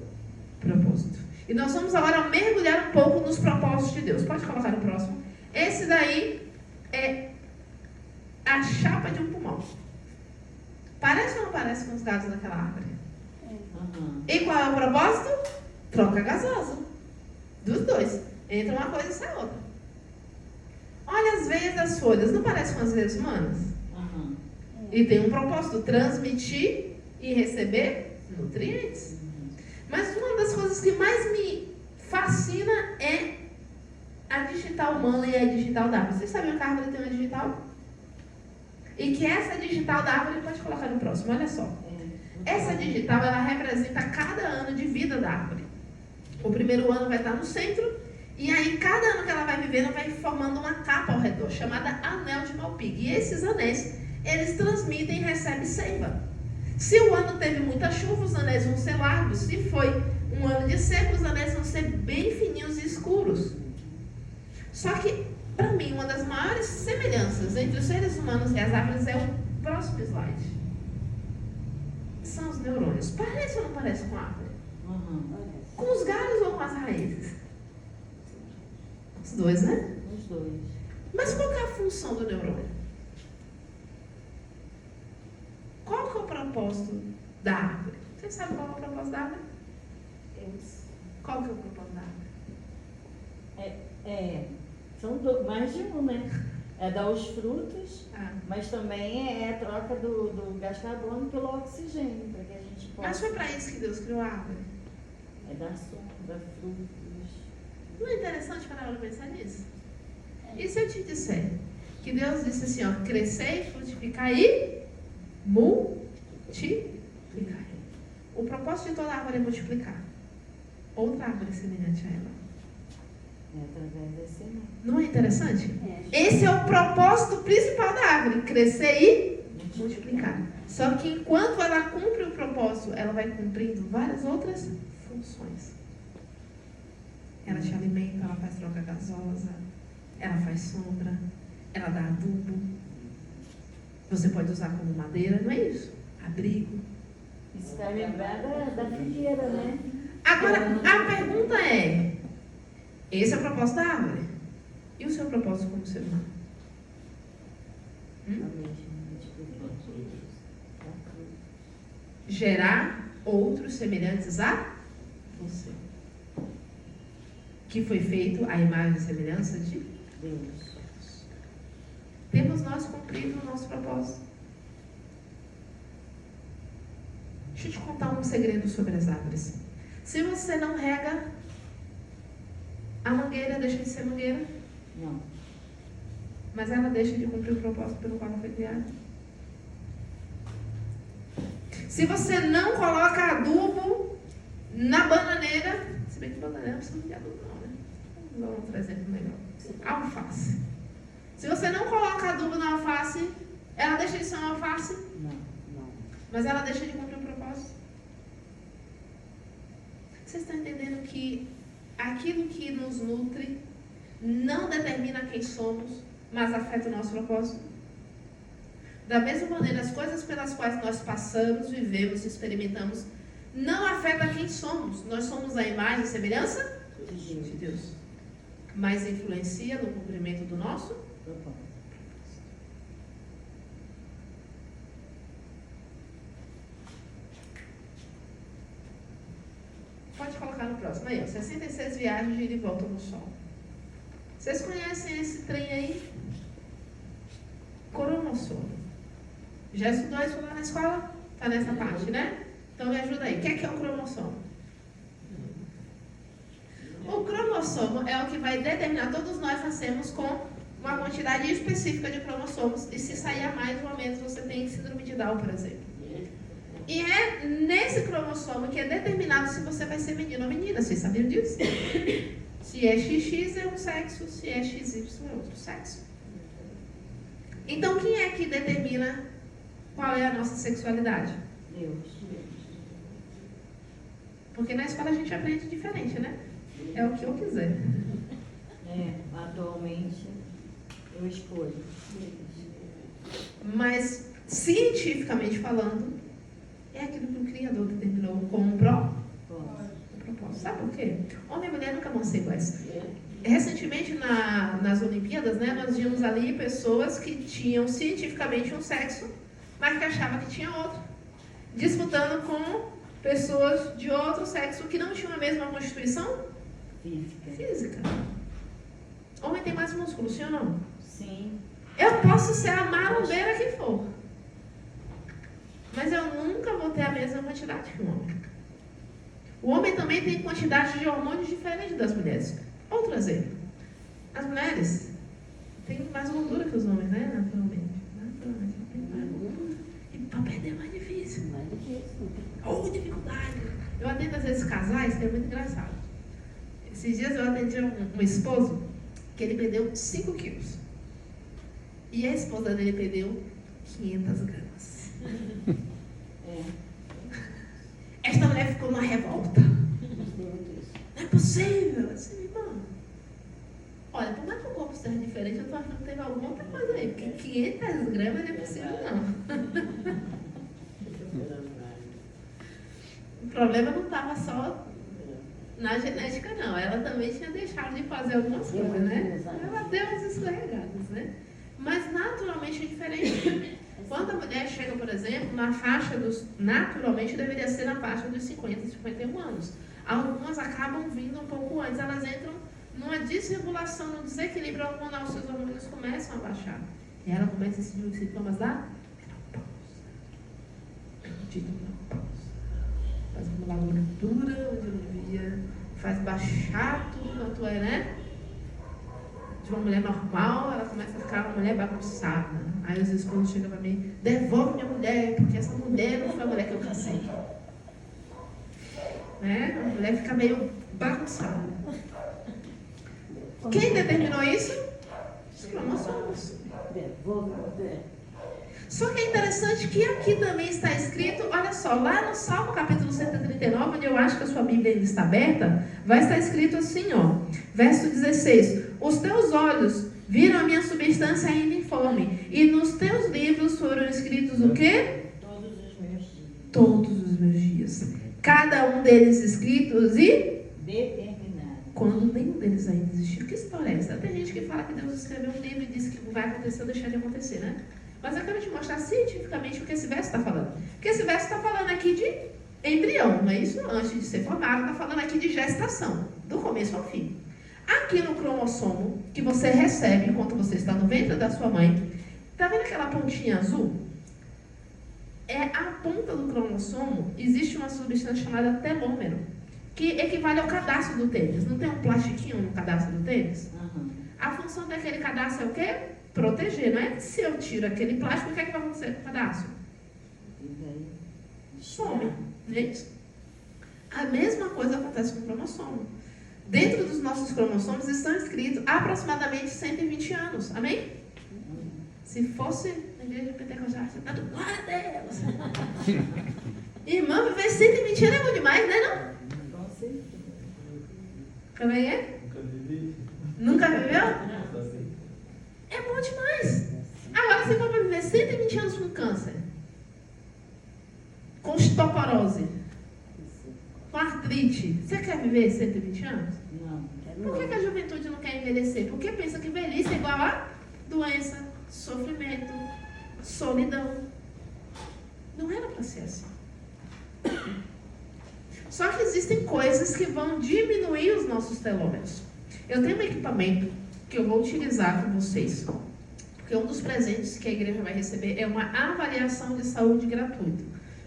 propósito. E nós vamos agora mergulhar um pouco nos propósitos de Deus. Pode colocar no próximo. Esse daí é a chapa de um pulmão. Parece ou não parece com os galhos daquela árvore? E qual é o propósito? Troca gasosa. Dos dois. Entra uma coisa e sai outra. Olha as veias das folhas. Não parecem com as veias humanas? E tem um propósito: transmitir e receber nutrientes. Mas uma das coisas que mais me fascina é a digital humana e a digital da árvore. Vocês sabiam que a árvore tem uma digital? E que essa digital da árvore, pode colocar no próximo, olha só. Essa digital, ela representa cada ano de vida da árvore. O primeiro ano vai estar no centro, e aí cada ano que ela vai vivendo, vai formando uma capa ao redor, chamada anel de Malpighi. E esses anéis, eles transmitem e recebem seiva. Se o ano teve muita chuva, os anéis vão ser largos. Se foi um ano de seca, os anéis vão ser bem fininhos e escuros. Só que, para mim, uma das maiores semelhanças entre os seres humanos e as árvores é o próximo slide. São os neurônios. Parece ou não parece com a árvore? Com os galhos ou com as raízes? Os dois, né? Os dois. Mas qual que é a função do neurônio? Qual que é o propósito da árvore? Vocês sabem qual é o propósito da árvore? Qual que é o propósito da árvore? São mais de um, né? É dar os frutos, mas também é a troca do gás carbônico pelo oxigênio, para que a gente possa... Mas foi para isso que Deus criou a árvore? É dar sombra, frutos. Não é interessante parar para pensar nisso? E se eu te disser que Deus disse assim, ó, crescer, frutificar e multiplicar. O propósito de toda árvore é multiplicar. Outra árvore semelhante a ela. Através desse semente. Não é interessante? Esse é o propósito principal da árvore, crescer e multiplicar. Só que enquanto ela cumpre o propósito, ela vai cumprindo várias outras funções. Ela te alimenta, ela faz troca gasosa, ela faz sombra, ela dá adubo. Você pode usar como madeira, não é isso? Abrigo. Isso vai lembrar da figueira, né? Agora, a pergunta é, esse é o propósito da árvore? E o seu propósito como ser humano? Gerar outros semelhantes a você. Que foi feito à imagem e semelhança de Deus. Temos nós cumprido o nosso propósito. Deixa eu te contar um segredo sobre as árvores. Se você não rega, a mangueira deixa de ser mangueira? Não. Mas ela deixa de cumprir o propósito pelo qual ela foi criada. Se você não coloca adubo na bananeira, se bem que bananeira não precisa de adubo não, né? Vamos dar outro exemplo melhor. Alface. Se você não coloca adubo na alface, ela deixa de ser uma alface? Não. Mas ela deixa de cumprir o propósito? Vocês estão entendendo que aquilo que nos nutre não determina quem somos, mas afeta o nosso propósito? Da mesma maneira, as coisas pelas quais nós passamos, vivemos, experimentamos, não afeta quem somos. Nós somos a imagem e semelhança de Deus. Mas influencia no cumprimento do nosso propósito. Pode colocar no próximo. Aí, ó, 66 viagens de ida e volta no sol. Vocês conhecem esse trem aí? Cromossomo. Já estudou isso lá na escola? Está nessa parte, né? Então me ajuda aí. O que é o cromossomo? O cromossomo é o que vai determinar. Todos nós nascemos com uma quantidade específica de cromossomos. E se sair a mais ou a menos, você tem síndrome de Down, por exemplo. E é nesse cromossomo que é determinado se você vai ser menino ou menina. Vocês sabiam disso? Se é XX é um sexo, se é XY é outro sexo. Então, quem é que determina qual é a nossa sexualidade? Deus. Porque na escola a gente aprende diferente, né? É o que eu quiser. Atualmente eu escolho. Mas, cientificamente falando, é aquilo que o Criador determinou como propósito. Sabe por quê? Homem e mulher nunca vão ser iguais. Recentemente, nas Olimpíadas, né, nós vimos ali pessoas que tinham cientificamente um sexo, mas que achavam que tinha outro. Disputando com pessoas de outro sexo que não tinham a mesma constituição física. Homem tem mais músculo, sim ou não? Sim. Eu posso ser a marombeira que for, mas eu nunca vou ter a mesma quantidade que o homem. O homem também tem quantidade de hormônios diferentes das mulheres. Outro exemplo. As mulheres têm mais gordura que os homens, né? Naturalmente. Tem mais gordura. E para perder é mais difícil. Ou dificuldade. Eu atendo às vezes casais, que é muito engraçado. Esses dias eu atendi um esposo que ele perdeu 5 quilos. E a esposa dele perdeu 500 gramas. Esta mulher ficou numa revolta. Não é possível. Assim, irmão. Olha, por mais que o corpo seja diferente, eu estou achando que teve alguma outra coisa aí. Porque 500 gramas não é possível, não. O problema não estava só na genética, não. Ela também tinha deixado de fazer algumas coisas, né? Ela deu umas escorregadas, né? Mas naturalmente é diferente. Quando a mulher chega, por exemplo, na faixa dos... Naturalmente deveria ser na faixa dos 50, 51 anos. Algumas acabam vindo um pouco antes. Elas entram numa desregulação, num desequilíbrio hormonal. Seus hormônios começam a baixar. E ela começa a sentir os sintomas da menopausa. Faz acumular gordura onde não devia. Faz baixar tudo quanto é, né? De uma mulher normal, ela começa a ficar uma mulher bagunçada. Aí os esposos chegam para mim, devolve minha mulher, porque essa mulher não foi a mulher que eu casei. Né? A mulher fica meio bagunçada. Quem determinou isso? Os cromossomos. Só que é interessante que aqui também está escrito, olha só, lá no Salmo capítulo 139, onde eu acho que a sua Bíblia ainda está aberta, vai estar escrito assim, ó, verso 16, os teus olhos viram a minha substância ainda informe, e nos teus livros foram escritos o quê? Todos os meus dias. Todos os meus dias. Cada um deles escritos e determinados. Quando nenhum deles ainda existiu. Que história é essa? Tem gente que fala que Deus escreveu um livro e disse que vai acontecer ou deixar de acontecer, né? Mas eu quero te mostrar cientificamente o que esse verso está falando. Porque esse verso está falando aqui de embrião, não é isso? Antes de ser formado, está falando aqui de gestação, do começo ao fim. Aqui no cromossomo, que você recebe enquanto você está no ventre da sua mãe, está vendo aquela pontinha azul? É a ponta do cromossomo, existe uma substância chamada telômero, que equivale ao cadastro do tênis. Não tem um plastiquinho no cadastro do tênis? Uhum. A função daquele cadastro é o quê? Proteger, não é? Se eu tiro aquele plástico, o que é que vai acontecer com o cadastro? Some, não é isso? A mesma coisa acontece com o cromossomo. Dentro dos nossos cromossomos estão escritos aproximadamente 120 anos. Amém? Se fosse na igreja pentecostal, você está do glória a Deus. Irmã, viver 120 anos é bom demais, né? Não? Com certeza. Como é? Nunca viveu? É bom demais. Agora, se for para viver 120 anos com câncer, com osteoporose, com artrite, você quer viver 120 anos? Não, Por que a juventude não quer envelhecer? Porque pensa que velhice é igual a doença, sofrimento, solidão. Não era para ser assim. Só que existem coisas que vão diminuir os nossos telômeros. Eu tenho um equipamento que eu vou utilizar com vocês, porque um dos presentes que a igreja vai receber é uma avaliação de saúde gratuita.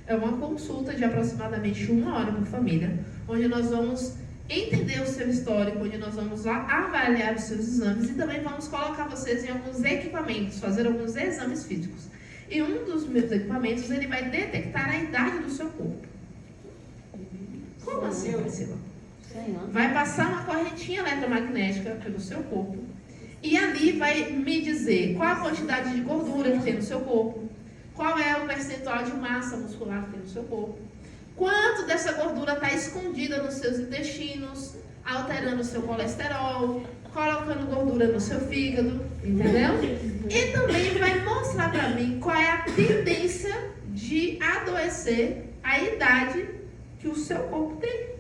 É uma consulta de aproximadamente 1 hora por família, onde nós vamos entender o seu histórico, onde nós vamos lá avaliar os seus exames e também vamos colocar vocês em alguns equipamentos, fazer alguns exames físicos. E um dos meus equipamentos, ele vai detectar a idade do seu corpo. Como assim, Priscila? Vai passar uma correntinha eletromagnética pelo seu corpo e ali vai me dizer qual a quantidade de gordura que tem no seu corpo, qual é o percentual de massa muscular que tem no seu corpo, quanto dessa gordura está escondida nos seus intestinos, alterando o seu colesterol, colocando gordura no seu fígado, entendeu? E também vai mostrar para mim qual é a tendência de adoecer a idade que o seu corpo tem.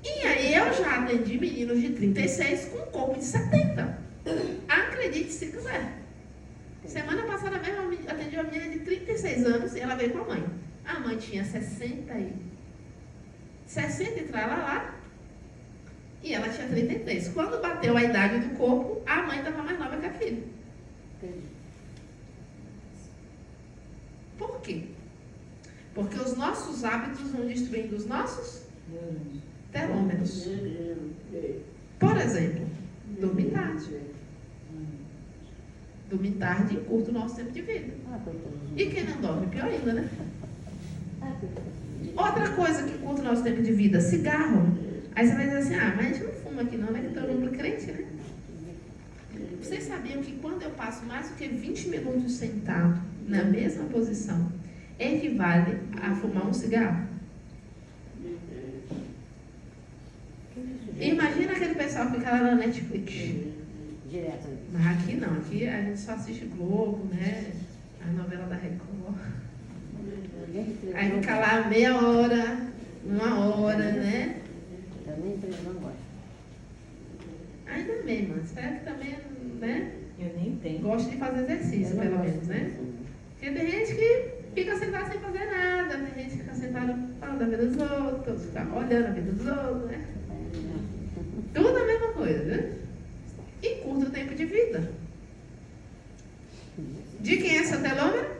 E aí eu já atendi meninos de 36 com um corpo de 70. Acredite se quiser. Semana passada mesmo eu atendi uma menina de 36 anos e ela veio com a mãe. A mãe tinha 60 e tralalá. E ela tinha 33. Quando bateu a idade do corpo, a mãe estava mais nova que a filha. Por quê? Porque os nossos hábitos vão destruindo os nossos telômeros. Por exemplo, dormir tarde. Dormir tarde encurta o nosso tempo de vida. E quem não dorme, pior ainda, né? Outra coisa que encurta o nosso tempo de vida, cigarro. Aí você vai dizer assim, mas a gente não fuma aqui não, né? Que todo mundo é crente, né? Vocês sabiam que quando eu passo mais do que 20 minutos sentado na mesma posição, equivale a fumar um cigarro? Imagina aquele pessoal que fica lá na Netflix. Direto. Mas aqui não, aqui a gente só assiste Globo, né? A novela da Record. Aí fica lá meia hora, 1 hora, né? Eu nem não gosto. Ainda bem, mano. Espero que também, né? Eu nem tenho. Goste de fazer exercício, pelo menos, né? Porque tem gente que fica sentado sem fazer nada, tem gente que fica sentado falando da vida dos outros, fica olhando a vida dos outros, né? Tudo a mesma coisa, né? E curta o tempo de vida. De quem é seu telômero?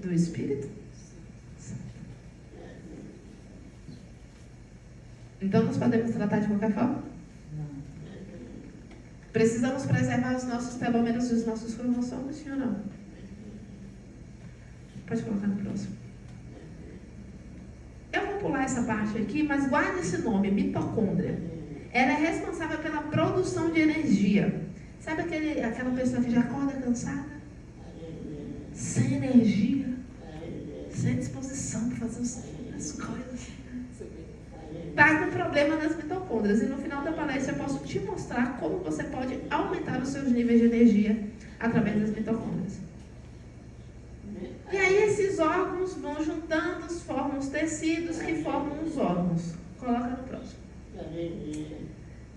Do Espírito. Então, nós podemos tratar de qualquer forma? Precisamos preservar os nossos telômeros e os nossos cromossomos, sim ou não? Pode colocar no próximo. Eu vou pular essa parte aqui, mas guarde esse nome, mitocôndria. Ela é responsável pela produção de energia. Sabe aquela pessoa que já acorda cansada? Sem energia, sem disposição para fazer as coisas. Está com problema nas mitocôndrias. E no final da palestra eu posso te mostrar como você pode aumentar os seus níveis de energia através das mitocôndrias. E aí esses órgãos vão juntando, formam os tecidos que formam os órgãos. Coloca no próximo.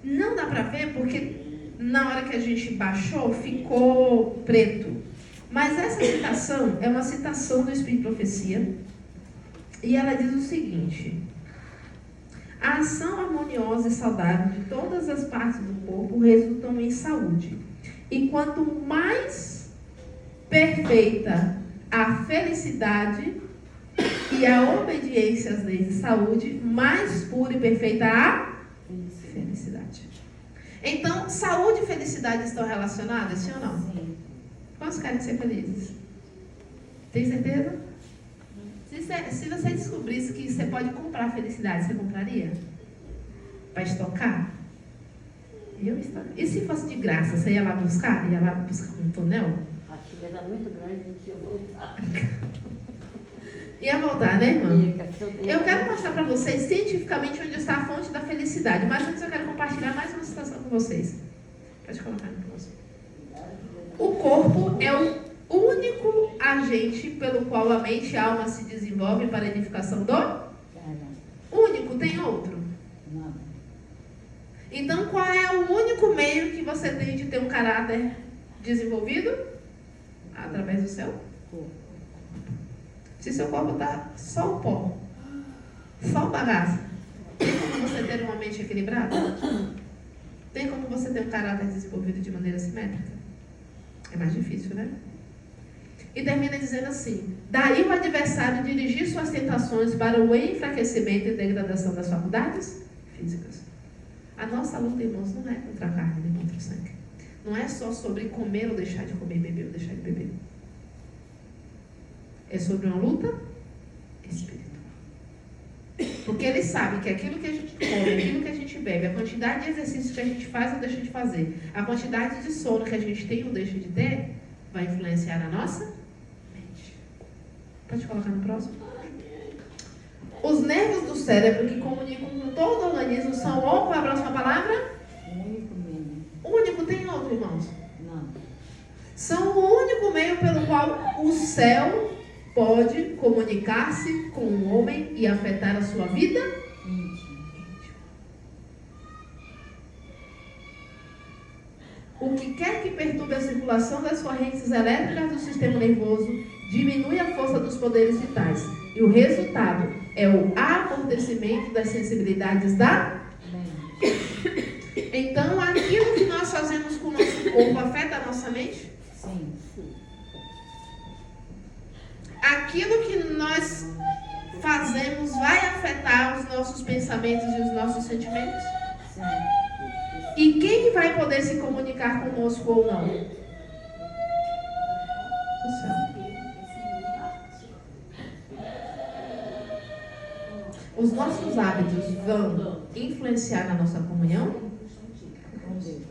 Não dá para ver porque na hora que a gente baixou ficou preto. Mas essa citação é uma citação do Espírito de Profecia. E ela diz o seguinte: a ação harmoniosa e saudável de todas as partes do corpo resultam em saúde. E quanto mais perfeita a felicidade e a obediência às leis de saúde, mais pura e perfeita a felicidade. Então, saúde e felicidade estão relacionadas, sim ou não? Sim. Quantos querem ser felizes? Tem certeza? Se Se você descobrisse que você pode comprar felicidade, você compraria? Para estocar? Eu estocar. E se fosse de graça, você ia lá buscar? Ia lá buscar um tonel? A filha era muito grande, não tinha voltar. Ia voltar, né, irmã? Eu quero mostrar para vocês cientificamente onde está a fonte da felicidade. Mas antes eu quero compartilhar mais uma situação com vocês. Pode colocar no próximo. O corpo é o único agente pelo qual a mente e a alma se desenvolvem para a edificação do? Único, tem outro? Não. Então, qual é o único meio que você tem de ter um caráter desenvolvido? Através do seu corpo. Se seu corpo está só o pó, só o bagaço, tem como você ter uma mente equilibrada? Tem como você ter um caráter desenvolvido de maneira simétrica? É mais difícil, né? E termina dizendo assim: daí o adversário dirigir suas tentações para o enfraquecimento e degradação das faculdades físicas. A nossa luta, irmãos, não é contra a carne nem contra o sangue. Não é só sobre comer ou deixar de comer, beber ou deixar de beber. É sobre uma luta espiritual. Porque ele sabe que aquilo que a gente come, aquilo que a gente bebe, a quantidade de exercícios que a gente faz ou deixa de fazer, a quantidade de sono que a gente tem ou deixa de ter, vai influenciar a nossa mente. Pode colocar no próximo? Os nervos do cérebro que comunicam com todo o organismo são ou, qual é a próxima palavra? Único mesmo. Único, tem outro, irmãos? Não. São o único meio pelo qual o céu pode comunicar-se com o homem e afetar a sua vida íntima. O que quer que perturbe a circulação das correntes elétricas do sistema nervoso diminui a força dos poderes vitais. E o resultado é o amortecimento das sensibilidades da mente. Então, aquilo que nós fazemos com o nosso corpo afeta a nossa mente? Sim. Aquilo que nós fazemos vai afetar os nossos pensamentos e os nossos sentimentos? Sim. E quem vai poder se comunicar conosco ou não? O céu. Os nossos hábitos vão influenciar na nossa comunhão? Com Deus.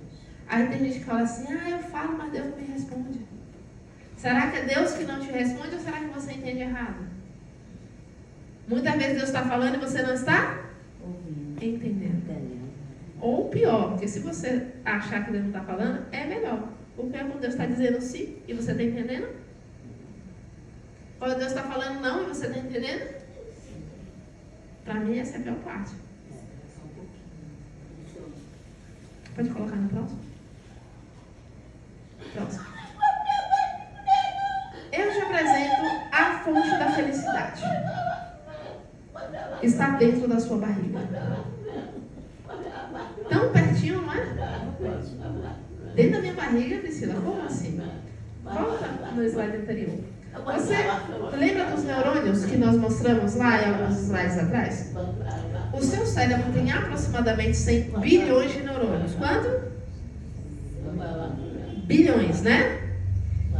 Aí tem gente que fala assim: eu falo, mas Deus não me responde. Será que é Deus que não te responde ou será que você entende errado? Muitas vezes Deus está falando e você não está entendendo. Ou pior, porque se você achar que Deus não está falando, é melhor. O pior é quando Deus está dizendo sim e você está entendendo. Quando Deus está falando não e você está entendendo. Para mim essa é a pior parte. Pode colocar no próximo? Próximo. Eu te apresento a fonte da felicidade. Está dentro da sua barriga. Tão pertinho, não é? Dentro da minha barriga, Priscila. Como assim? Volta no slide anterior. Você lembra dos neurônios que nós mostramos lá em alguns slides atrás? O seu cérebro tem aproximadamente 100 bilhões de neurônios. Quanto? Bilhões, né?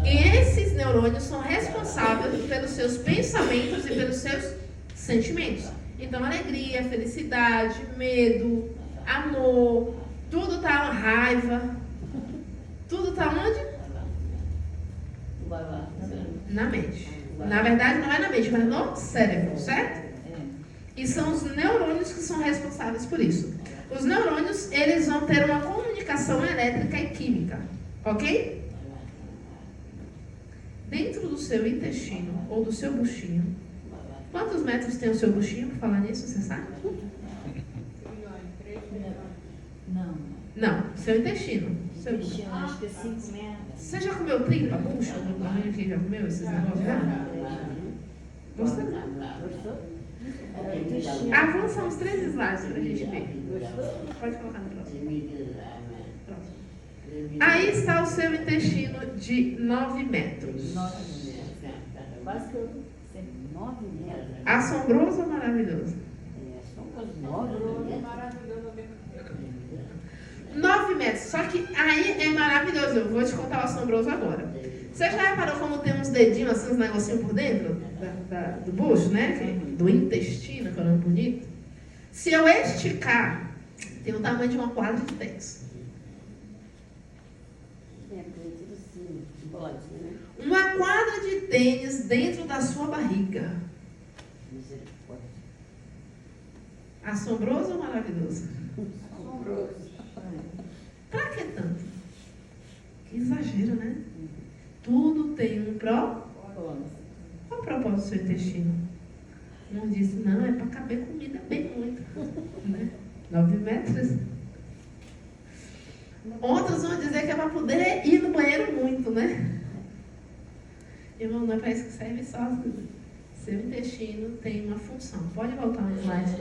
E esses neurônios são responsáveis pelos seus pensamentos e pelos seus sentimentos. Então, alegria, felicidade, medo, amor, tudo está raiva. Tudo está onde? Na mente. Na verdade, não é na mente, mas no cérebro, certo? E são os neurônios que são responsáveis por isso. Os neurônios, eles vão ter uma comunicação elétrica e química, ok? Dentro do seu intestino ou do seu buchinho, quantos metros tem o seu buchinho, por falar nisso, você sabe? Não. Não, seu intestino. Seu Intestino, acho que é 5 metros. Você já comeu tripa, bucha? Quem já comeu esses negócios? Gostou? Gostou? Era o intestino. Avança uns 3 slides para a gente ver. Pode colocar no próximo. Aí está o seu intestino de 9 metros. 9 metros. Quase que eu sei. 9 metros. Assombroso ou maravilhoso? 9 metros. Só que aí é maravilhoso. Eu vou te contar o assombroso agora. Você já reparou como tem uns dedinhos, assim, uns negocinhos por dentro do bucho, né? Do intestino, que é um nome bonito. Se eu esticar, tem o tamanho de uma quadra de tênis. Uma quadra de tênis dentro da sua barriga. Assombroso ou maravilhoso? Assombroso. Pra que tanto? Que exagero, né? Tudo tem um pró. Qual o propósito do seu intestino? Um disse, não, é para caber comida bem muito. Né? 9 metros. Outros vão dizer que é para poder ir no banheiro muito, né? Irmão, não é para isso que serve só. Seu intestino tem uma função. Pode voltar um slide.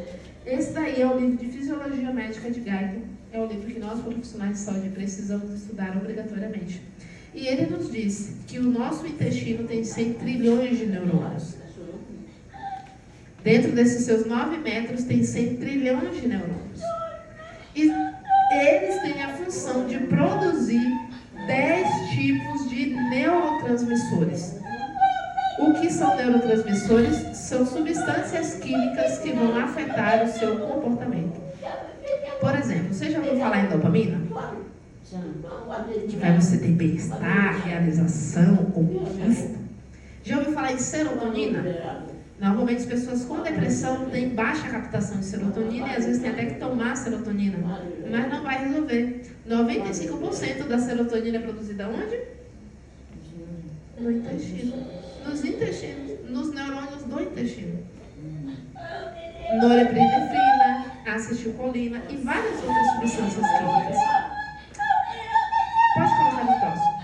Esse daí é o livro de Fisiologia Médica de Geiger. É o livro que nós, profissionais de saúde, precisamos estudar obrigatoriamente. E ele nos diz que o nosso intestino tem 100 trilhões de neurônios. Dentro desses seus 9 metros tem 100 trilhões de neurônios. E eles têm a função de produzir 10 tipos de neurotransmissores. O que são neurotransmissores? São substâncias químicas que vão afetar o seu comportamento. Por exemplo, você já ouviu falar em dopamina? Que vai você ter bem-estar, realização, conquista. Já ouviu falar em serotonina? Normalmente as pessoas com depressão têm baixa captação de serotonina e às vezes tem até que tomar serotonina. Mas não vai resolver. 95% da serotonina é produzida onde? No intestino. Nos intestinos, nos neurônios do intestino. Norepinefrina, acetilcolina e várias outras substâncias químicas. Pode colocar no próximo.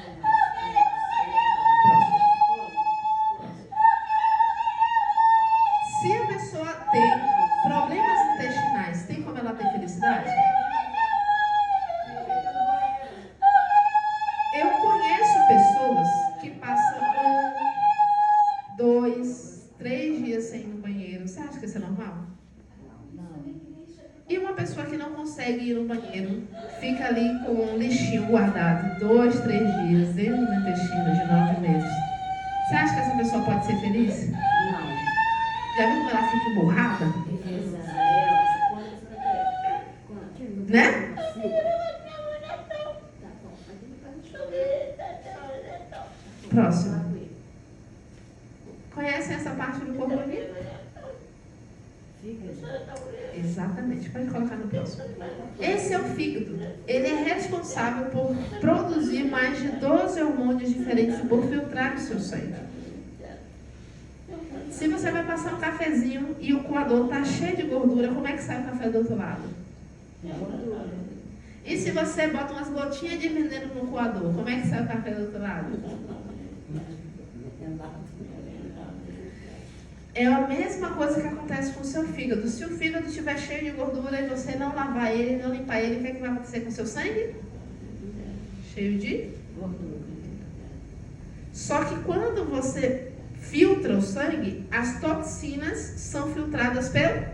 Se a pessoa tem problemas intestinais, tem como ela ter felicidade? Eu conheço pessoas que passam 1, 2, 3 dias sem ir no banheiro. Você acha que isso é normal? E uma pessoa que não consegue ir no banheiro, fica ali com um lixinho guardado 2, 3 dias dentro do intestino de 9 meses. Você acha que essa pessoa pode ser feliz? Não. Já viu como ela fica emburrada? Né? Próximo. Conhecem essa parte do corpo aqui? Exatamente, pode colocar no próximo. Esse é o fígado. Ele é responsável por produzir mais de 12 hormônios diferentes e por filtrar o seu sangue. Se você vai passar um cafezinho e o coador está cheio de gordura, como é que sai o café do outro lado? E se você bota umas gotinhas de veneno no coador, como é que sai o café do outro lado? É a mesma coisa que acontece com o seu fígado. Se o fígado estiver cheio de gordura e você não lavar ele, não limpar ele, o que, é que vai acontecer com o seu sangue? Cheio de gordura. Só que quando você filtra o sangue, as toxinas são filtradas pelo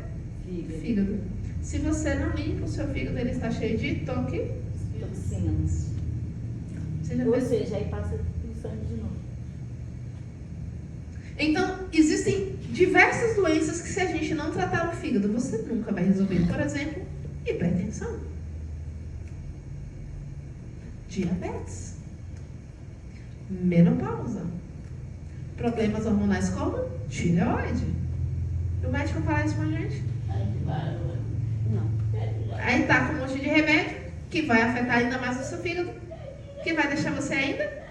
fígado. Se você não limpa o seu fígado, ele está cheio de toxinas. Ou seja, aí passa o sangue de novo. Então, existem diversas doenças que se a gente não tratar o fígado, você nunca vai resolver. Por exemplo, hipertensão, diabetes, menopausa, problemas hormonais como tireoide. E o médico fala isso com a gente? Não. Aí tá com um monte de remédio que vai afetar ainda mais o seu fígado, que vai deixar você ainda.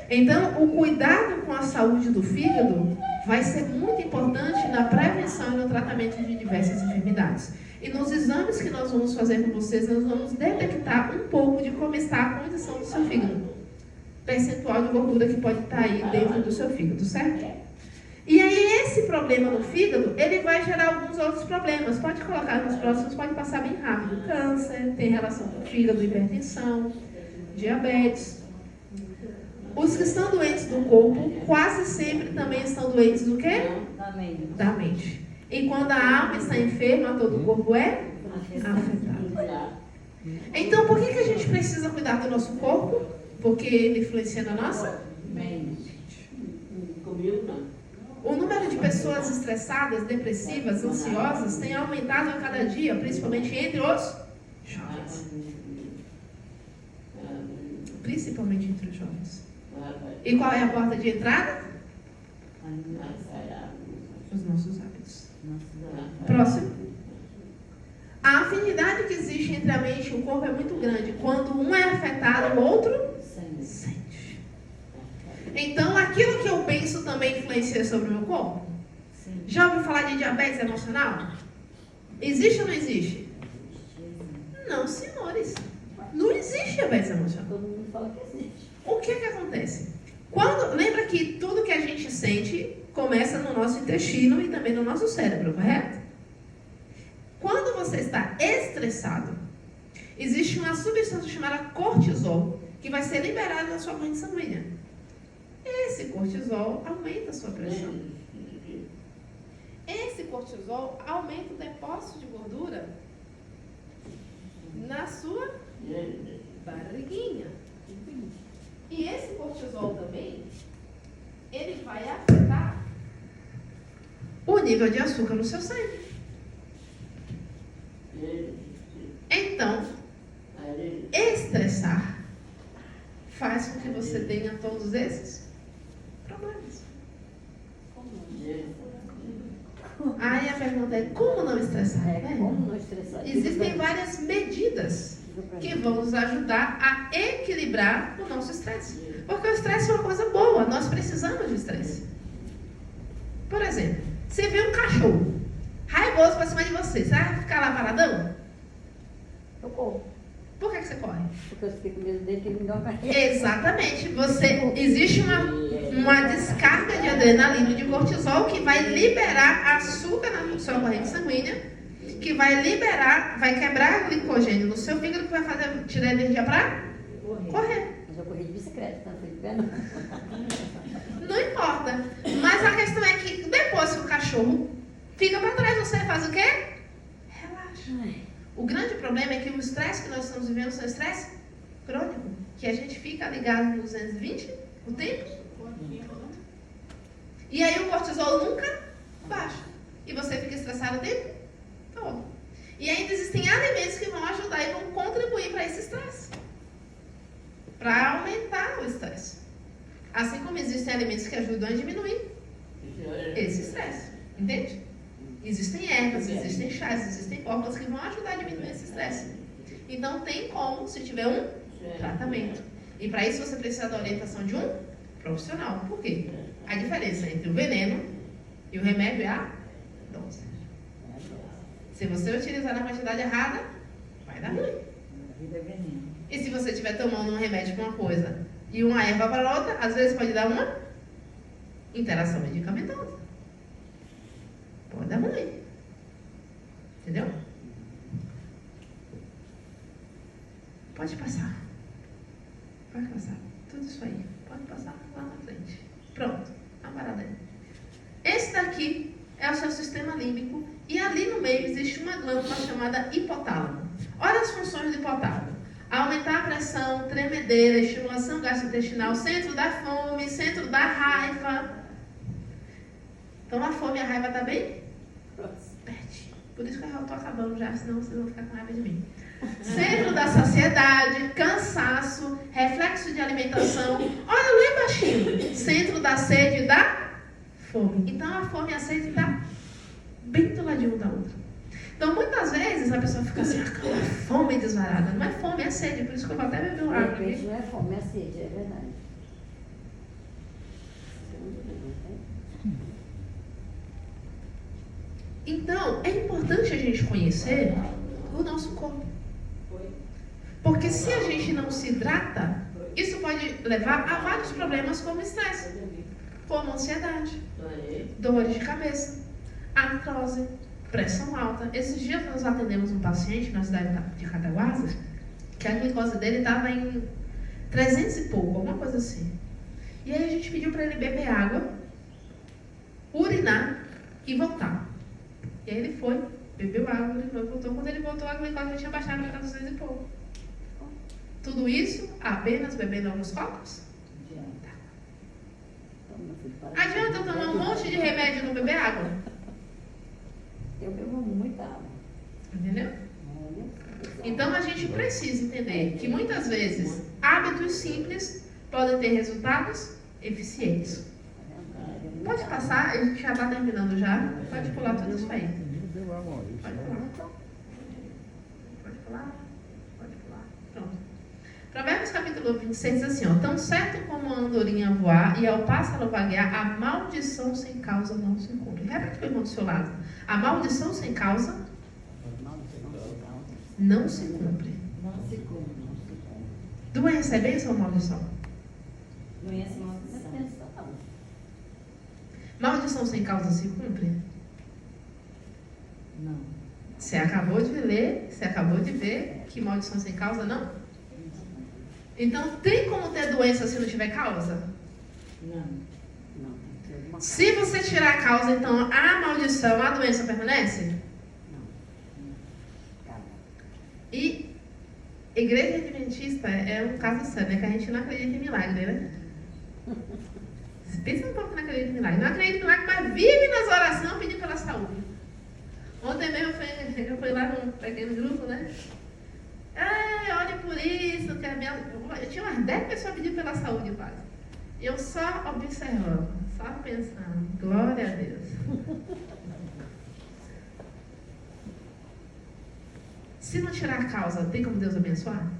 Então, o cuidado com a saúde do fígado vai ser muito importante na prevenção e no tratamento de diversas enfermidades. E nos exames que nós vamos fazer com vocês, nós vamos detectar um pouco de como está a condição do seu fígado. Percentual de gordura que pode estar aí dentro do seu fígado, certo? E aí, esse problema no fígado, ele vai gerar alguns outros problemas. Pode colocar nos próximos, pode passar bem rápido. Câncer, tem relação com o fígado, hipertensão, diabetes. Os que estão doentes do corpo, quase sempre também estão doentes do quê? Da mente. E quando a alma está enferma, todo o corpo é afetado. Então, por que a gente precisa cuidar do nosso corpo? Porque ele influencia na nossa? Comigo não. O número de pessoas estressadas, depressivas, ansiosas tem aumentado a cada dia, principalmente entre os jovens. Principalmente entre os jovens. E qual é a porta de entrada? Os nossos hábitos. Próximo. A afinidade que existe entre a mente e o corpo é muito grande. Quando um é afetado, o outro sente. Então, aquilo que eu penso também influencia sobre o meu corpo? Sim. Já ouviu falar de diabetes emocional? Existe ou não existe? Não, senhores. Não existe diabetes emocional. Todo mundo fala que existe. O que acontece? Lembra que tudo que a gente sente começa no nosso intestino e também no nosso cérebro, correto? Quando você está estressado, existe uma substância chamada cortisol que vai ser liberada na sua corrente sanguínea. Esse cortisol aumenta a sua pressão. Esse cortisol aumenta o depósito de gordura na sua barriguinha. E esse cortisol também, ele vai afetar o nível de açúcar no seu sangue. Então, estressar faz com que você tenha todos esses problemas. Aí a pergunta é, como não estressar? Como não estressar? Existem várias medidas que vão nos ajudar a equilibrar o nosso estresse. Porque o estresse é uma coisa boa, nós precisamos de estresse. Por exemplo, você vê um cachorro raivoso pra cima de você, você vai ficar lá paradão? Eu corro. Por que você corre? Porque eu fiquei com medo dele que ele me dá uma Exatamente. Existe uma descarga de adrenalina e de cortisol que vai liberar açúcar na sua corrente sanguínea, que vai quebrar glicogênio no seu fígado, que vai fazer tirar energia para correr. Mas eu corri de bicicleta, tá? Foi de pé não. Não importa. Mas a questão é que depois que o cachorro fica para trás, você faz o quê? Relaxa. O grande problema é que o estresse que nós estamos vivendo é um estresse crônico, que a gente fica ligado no 220 o tempo. E aí o cortisol nunca baixa. E você fica estressado o tempo todo. E ainda existem alimentos que vão ajudar e vão contribuir para esse estresse. Para aumentar o estresse. Assim como existem alimentos que ajudam a diminuir esse estresse. Entende? Existem ervas, existem chás, existem fórmulas que vão ajudar a diminuir esse estresse. Então tem como, se tiver um tratamento. E para isso você precisa da orientação de um profissional. Por quê? A diferença entre o veneno e o remédio é a dose. Se você utilizar na quantidade errada, vai dar ruim. A vida é veneno. E se você estiver tomando um remédio para uma coisa e uma erva para outra, às vezes pode dar uma interação medicamentosa. Pode dar ruim. Entendeu? Pode passar. Pode passar. Tudo isso aí. Pode passar lá na frente. Pronto. Tá parada aí. Esse daqui é o seu sistema límbico. E ali no meio existe uma glândula chamada hipotálamo. Olha as funções do hipotálamo. Aumentar a pressão, tremedeira, estimulação gastrointestinal, centro da fome, centro da raiva. Então a fome e a raiva tá bem? Perde. Por isso que eu estou acabando já, senão vocês vão ficar com raiva de mim. Centro da saciedade, cansaço, reflexo de alimentação. Olha lá embaixinho. Centro da sede e da fome. Então a fome e a sede estão bem do ladinho da outra. Então muitas vezes a pessoa fica assim, aquela fome desvarada. Não é fome, é sede. Por isso que eu vou até beber água. De repente não é fome, é sede, é verdade. Então, é importante a gente conhecer o nosso corpo. Porque se a gente não se hidrata, isso pode levar a vários problemas como estresse, como ansiedade, dores de cabeça, artrose, pressão alta. Esses dias nós atendemos um paciente na cidade de Cataguases, que a glicose dele estava em 300 e pouco, alguma coisa assim. E aí a gente pediu para ele beber água, urinar e voltar. E aí ele foi, bebeu água, urinou e voltou. Quando ele voltou, a glicose já tinha baixado para 200 e pouco. Tudo isso apenas bebendo alguns copos? Adianta eu tomar um monte de remédio e não beber água? Eu bebo muita água. Entendeu? Então a gente precisa entender que muitas vezes hábitos simples podem ter resultados eficientes. Pode passar, a gente já está terminando já. Pode pular tudo isso aí. Pode pular. Pode pular. Pode pular. Pronto. Provérbios capítulo 26 diz assim, ó. Tão certo como a andorinha voar e ao pássaro vaguear, a maldição sem causa não se cumpre. Repete para o irmão do seu lado. A maldição sem causa não se cumpre. Não se cumpre. Doença é bênção ou maldição? Doença é maldição. Maldição sem causa se cumpre? Não. Você acabou de ler, você acabou de ver que maldição sem causa não? Então tem como ter doença se não tiver causa? Não. Se você tirar a causa, então a maldição, a doença permanece? E igreja adventista é um caso sério, né? Que a gente não acredita em milagre, né? Pensa um pouco que não acredita em milagre. Não acredita em milagre, mas vive nas orações pedindo pela saúde. Ontem mesmo eu fui lá num pequeno grupo, né? Olha por isso, que a minha... Eu tinha umas 10 pessoas pedindo pela saúde, quase. Eu só observando, só pensando. Glória a Deus. Se não tirar a causa, tem como Deus abençoar?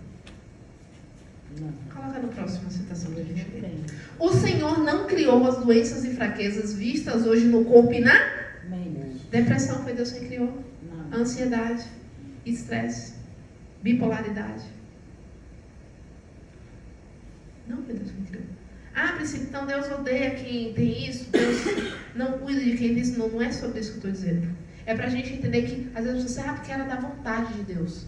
Não. Coloca no próximo a citação da gente ler. Tem. O Senhor não criou as doenças e fraquezas vistas hoje no corpo e na Mente. depressão. Foi Deus quem criou. Não. Ansiedade, estresse, bipolaridade. Não foi Deus quem criou. Princípio, então Deus odeia quem tem isso, Deus não cuida de quem tem isso. Não é sobre isso que eu estou dizendo. É para a gente entender que, às vezes, você porque era da vontade de Deus.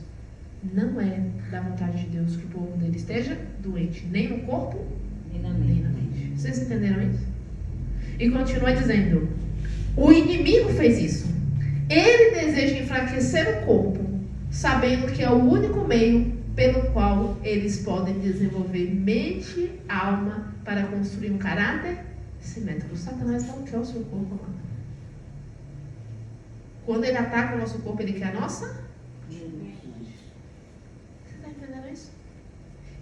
Não é da vontade de Deus que o povo dele esteja doente, nem no corpo, Nem na nem na mente. mente. Vocês entenderam isso? E continua dizendo, o inimigo fez isso. Ele deseja enfraquecer o corpo, sabendo que é o único meio pelo qual eles podem desenvolver mente, alma, para construir um caráter simétrico. O Satanás não quer o seu corpo, amado. Quando ele ataca o nosso corpo, ele quer a nossa? Você está entendendo isso?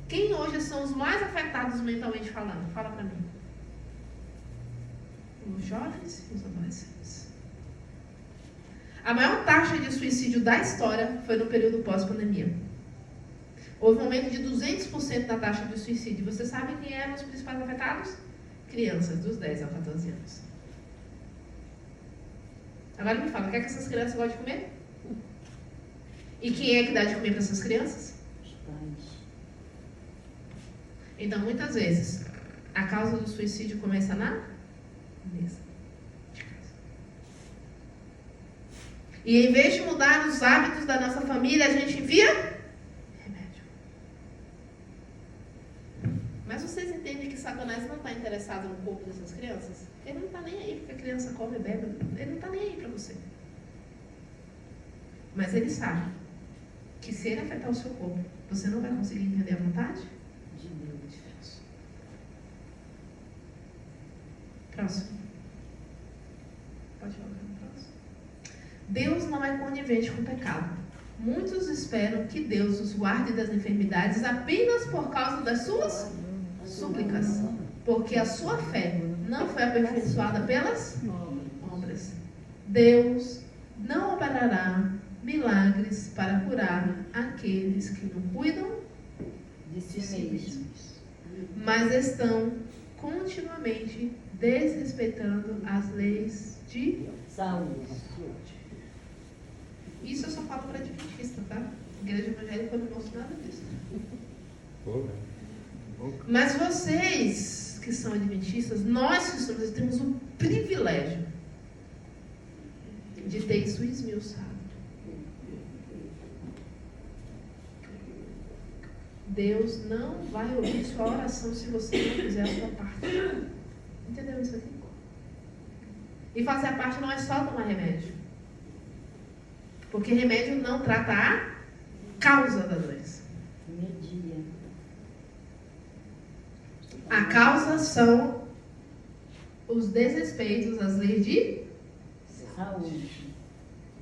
Quem hoje são os mais afetados mentalmente falando? Fala para mim. Os jovens e os adolescentes. A maior taxa de suicídio da história foi no período pós-pandemia. Houve um aumento de 200% da taxa de suicídio. Você sabe quem eram os principais afetados? Crianças dos 10 a 14 anos. Agora me fala, o que é que essas crianças gostam de comer? E quem é que dá de comer para essas crianças? Os pais. Então, muitas vezes, a causa do suicídio começa na mesa de casa. E em vez de mudar os hábitos da nossa família, a gente envia remédio. Mas vocês entendem que Satanás não está interessado no corpo dessas crianças? Ele não está nem aí porque a criança come e bebe. Ele não está nem aí para você. Mas ele sabe que se ele afetar o seu corpo, você não vai conseguir entender a vontade De Deus. de Deus. Próximo. Pode colocar no próximo. Deus não é conivente com o pecado. Muitos esperam que Deus os guarde das enfermidades apenas por causa das suas súplicas, porque a sua fé não foi aperfeiçoada pelas obras. Deus não operará milagres para curar aqueles que não cuidam De si mesmos. mas estão continuamente desrespeitando as leis de Saúde. Isso eu só falo para adventista, tá? Igreja evangélica eu não gosto nada disso. Mas vocês que são adventistas, nós que somos, temos o privilégio de ter isso esmiuçado. Deus não vai ouvir sua oração se você não fizer a sua parte. Entendeu isso aqui? E fazer a parte não é só tomar remédio. Porque remédio não trata a causa da doença. Media. A causa são os desrespeitos às leis de Saúde.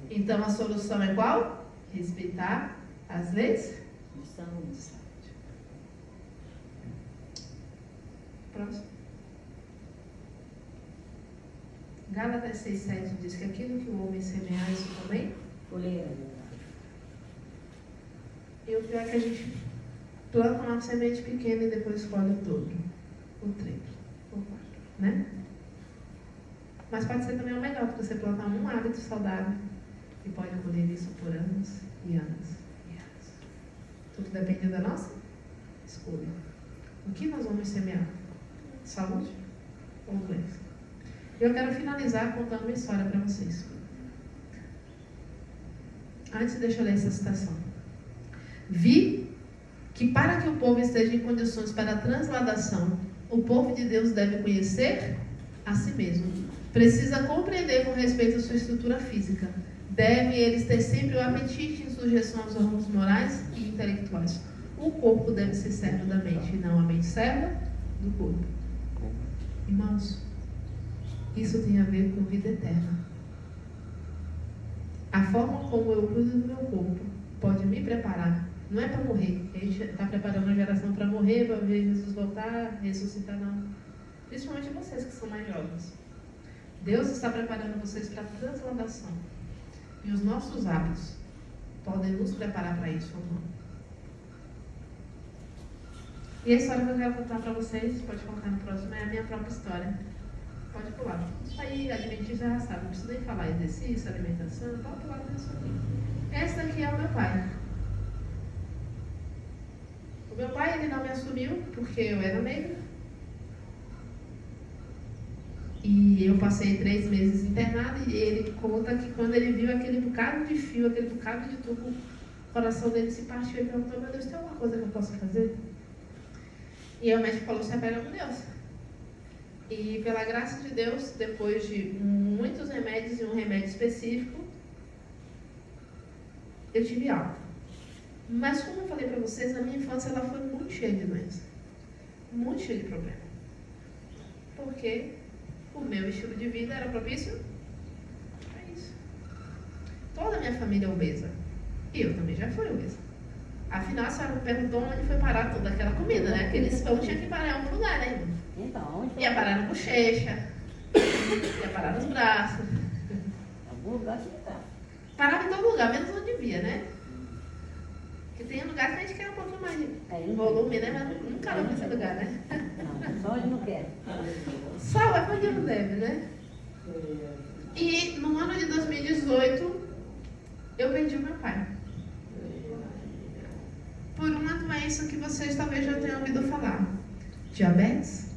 Então a solução é qual? Respeitar as leis De saúde. Próximo. Gálatas 6,7 diz que aquilo que o homem semear, isso também. Colheira. E o pior é que a gente planta uma semente pequena e depois colhe o dobro, o triplo, o quatro, né? Mas pode ser também o melhor, porque você plantar um hábito saudável e pode colher isso por anos e anos e anos. Tudo depende da nossa escolha. O que nós vamos semear? Saúde ou doença? Eu quero finalizar contando uma história para vocês. Antes, deixa eu ler essa citação. Vi que para que o povo esteja em condições para a transladação, o povo de Deus deve conhecer a si mesmo. Precisa compreender com respeito à sua estrutura física. Devem eles ter sempre o apetite em sujeição aos órgãos morais e intelectuais. O corpo deve ser servo da mente, e não a mente serva do corpo. Irmãos, isso tem a ver com vida eterna. A forma como eu cuido do meu corpo pode me preparar. Não é para morrer. A gente está preparando a geração para morrer, para ver Jesus voltar, ressuscitar, não. Principalmente vocês que são mais jovens. Deus está preparando vocês para a transladação. E os nossos hábitos podem nos preparar para isso ou não. E a história que eu quero contar para vocês, pode colocar no próximo, é a minha própria história. Pode pular. Isso aí, alimentício já sabe. Não precisa nem falar exercício, alimentação, pode pular nisso aqui. Essa daqui é o meu pai. O meu pai, ele não me assumiu porque eu era negra. E eu passei 3 meses internada e ele conta que quando ele viu aquele bocado de fio, aquele bocado de tubo, o coração dele se partiu e perguntou: meu Deus, tem alguma coisa que eu possa fazer? E aí o médico falou: se apega com Deus. E pela graça de Deus, depois de muitos remédios e um remédio específico, eu tive alta. Mas como eu falei para vocês, na minha infância ela foi muito cheia de doença. Muito cheia de problema. Porque o meu estilo de vida era propício a isso. Toda a minha família é obesa. E eu também já fui obesa. Afinal, a senhora me perguntou onde foi parar toda aquela comida, né? Aqueles pão tinha que parar em algum lugar, né, irmão? Então, onde Ia parar na bochecha, ia parar nos braços. algum lugar que tá. Parava em todo lugar, menos onde via, né? Porque tem lugar que a gente quer um pouquinho mais de volume, né? Mas nunca vai pra esse lugar, né? Não, só onde não quer. Só vai pra onde não deve, né? E no ano de 2018, eu perdi o meu pai. Por uma doença que vocês talvez já tenham ouvido falar. Diabetes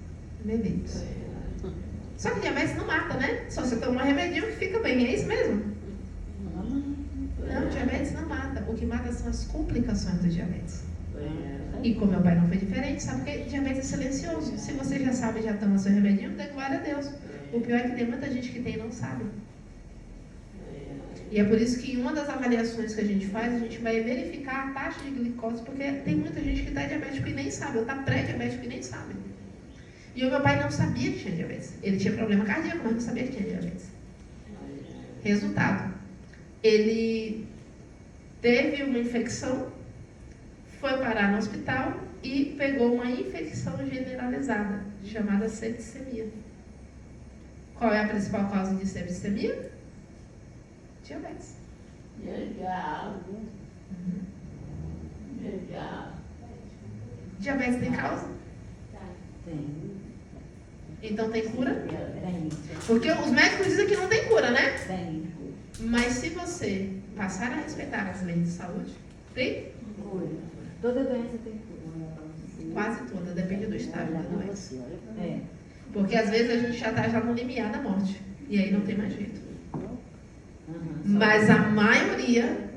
mellitus. Só que diabetes não mata, né? Só você toma um remedinho que fica bem, é isso mesmo? Não, diabetes não mata. O que mata são as complicações do diabetes. E como meu pai não foi diferente, sabe que diabetes é silencioso. Se você já sabe, já toma seu remedinho, dê glória a Deus. O pior é que tem muita gente que tem e não sabe. E é por isso que em uma das avaliações que a gente faz, a gente vai verificar a taxa de glicose, porque tem muita gente que está diabético e nem sabe, ou está pré-diabético e nem sabe. E o meu pai não sabia que tinha diabetes. Ele tinha problema cardíaco, mas não sabia que tinha diabetes. Resultado, ele teve uma infecção, foi parar no hospital e pegou uma infecção generalizada, chamada septicemia. Qual é a principal causa de septicemia? Diabetes. Diabetes tem causa? Tem. Então tem cura? Tem. Porque os médicos dizem que não tem cura, né? Tem. Mas se você passar a respeitar as leis de saúde, tem? Cura. Toda doença tem cura. Quase toda, depende do estágio da doença. É. Porque às vezes a gente já está no limiar da morte. E aí não tem mais jeito. Mas a maioria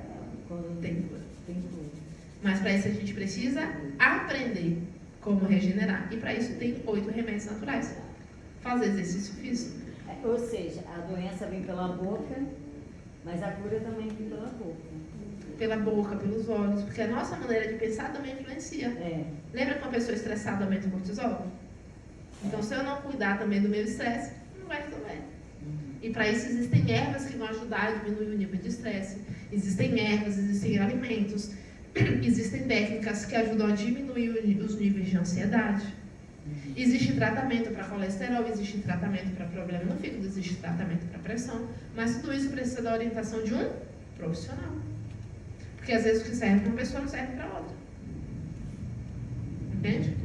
tem cura. Tem cura. Mas para isso a gente precisa aprender como regenerar. E para isso tem 8 remédios naturais. Fazer exercício físico. Ou seja, a doença vem pela boca, mas a cura também vem pela boca. Pela boca, pelos olhos. Porque a nossa maneira de pensar também influencia. É. Lembra que uma pessoa estressada aumenta o cortisol? Então, se eu não cuidar também do meu estresse, não vai resolver. E para isso existem ervas que vão ajudar a diminuir o nível de estresse. Existem ervas, existem alimentos, existem técnicas que ajudam a diminuir os níveis de ansiedade. Existe tratamento para colesterol, existe tratamento para problema no fígado, existe tratamento para pressão, mas tudo isso precisa da orientação de um profissional. Porque às vezes o que serve para uma pessoa não serve para outra. Entende?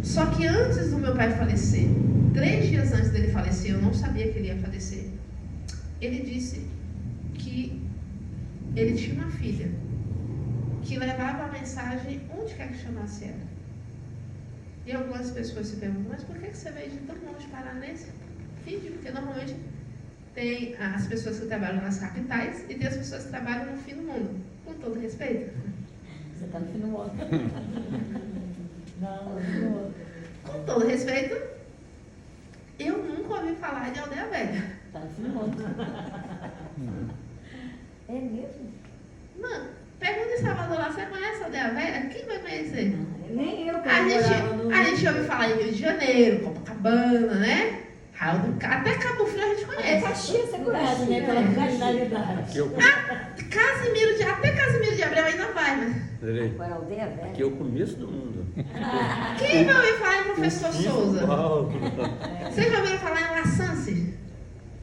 Só que antes do meu pai falecer, 3 dias antes dele falecer, eu não sabia que ele ia falecer, ele disse que ele tinha uma filha que levava a mensagem onde quer que chamasse ela. E algumas pessoas se perguntam, mas por que você veio de tão longe parar nesse vídeo? Porque normalmente tem as pessoas que trabalham nas capitais e tem as pessoas que trabalham no fim do mundo. Com todo respeito. Você está no fim do mundo. Não, não. Com todo respeito, eu nunca ouvi falar de Aldeia Velha. Está no fim do mundo. É mesmo? Não. Pergunta em Salvador lá, você conhece a Aldeia Velha? Quem vai conhecer? Nem eu, que A morava no... gente ouve falar em Rio de Janeiro, Copacabana, né? Até Cabo Frio a gente É conhece. Caxias, você Verdade, conhece, né? Pela criminalidade. Aqui eu, Até Casimiro de Abreu ainda vai, mas peraí, Agora, aldeia aqui velha. é o começo do mundo. quem vai ouvir falar em Professor Souza? Paulo. Vocês já ouviram falar em La Sance?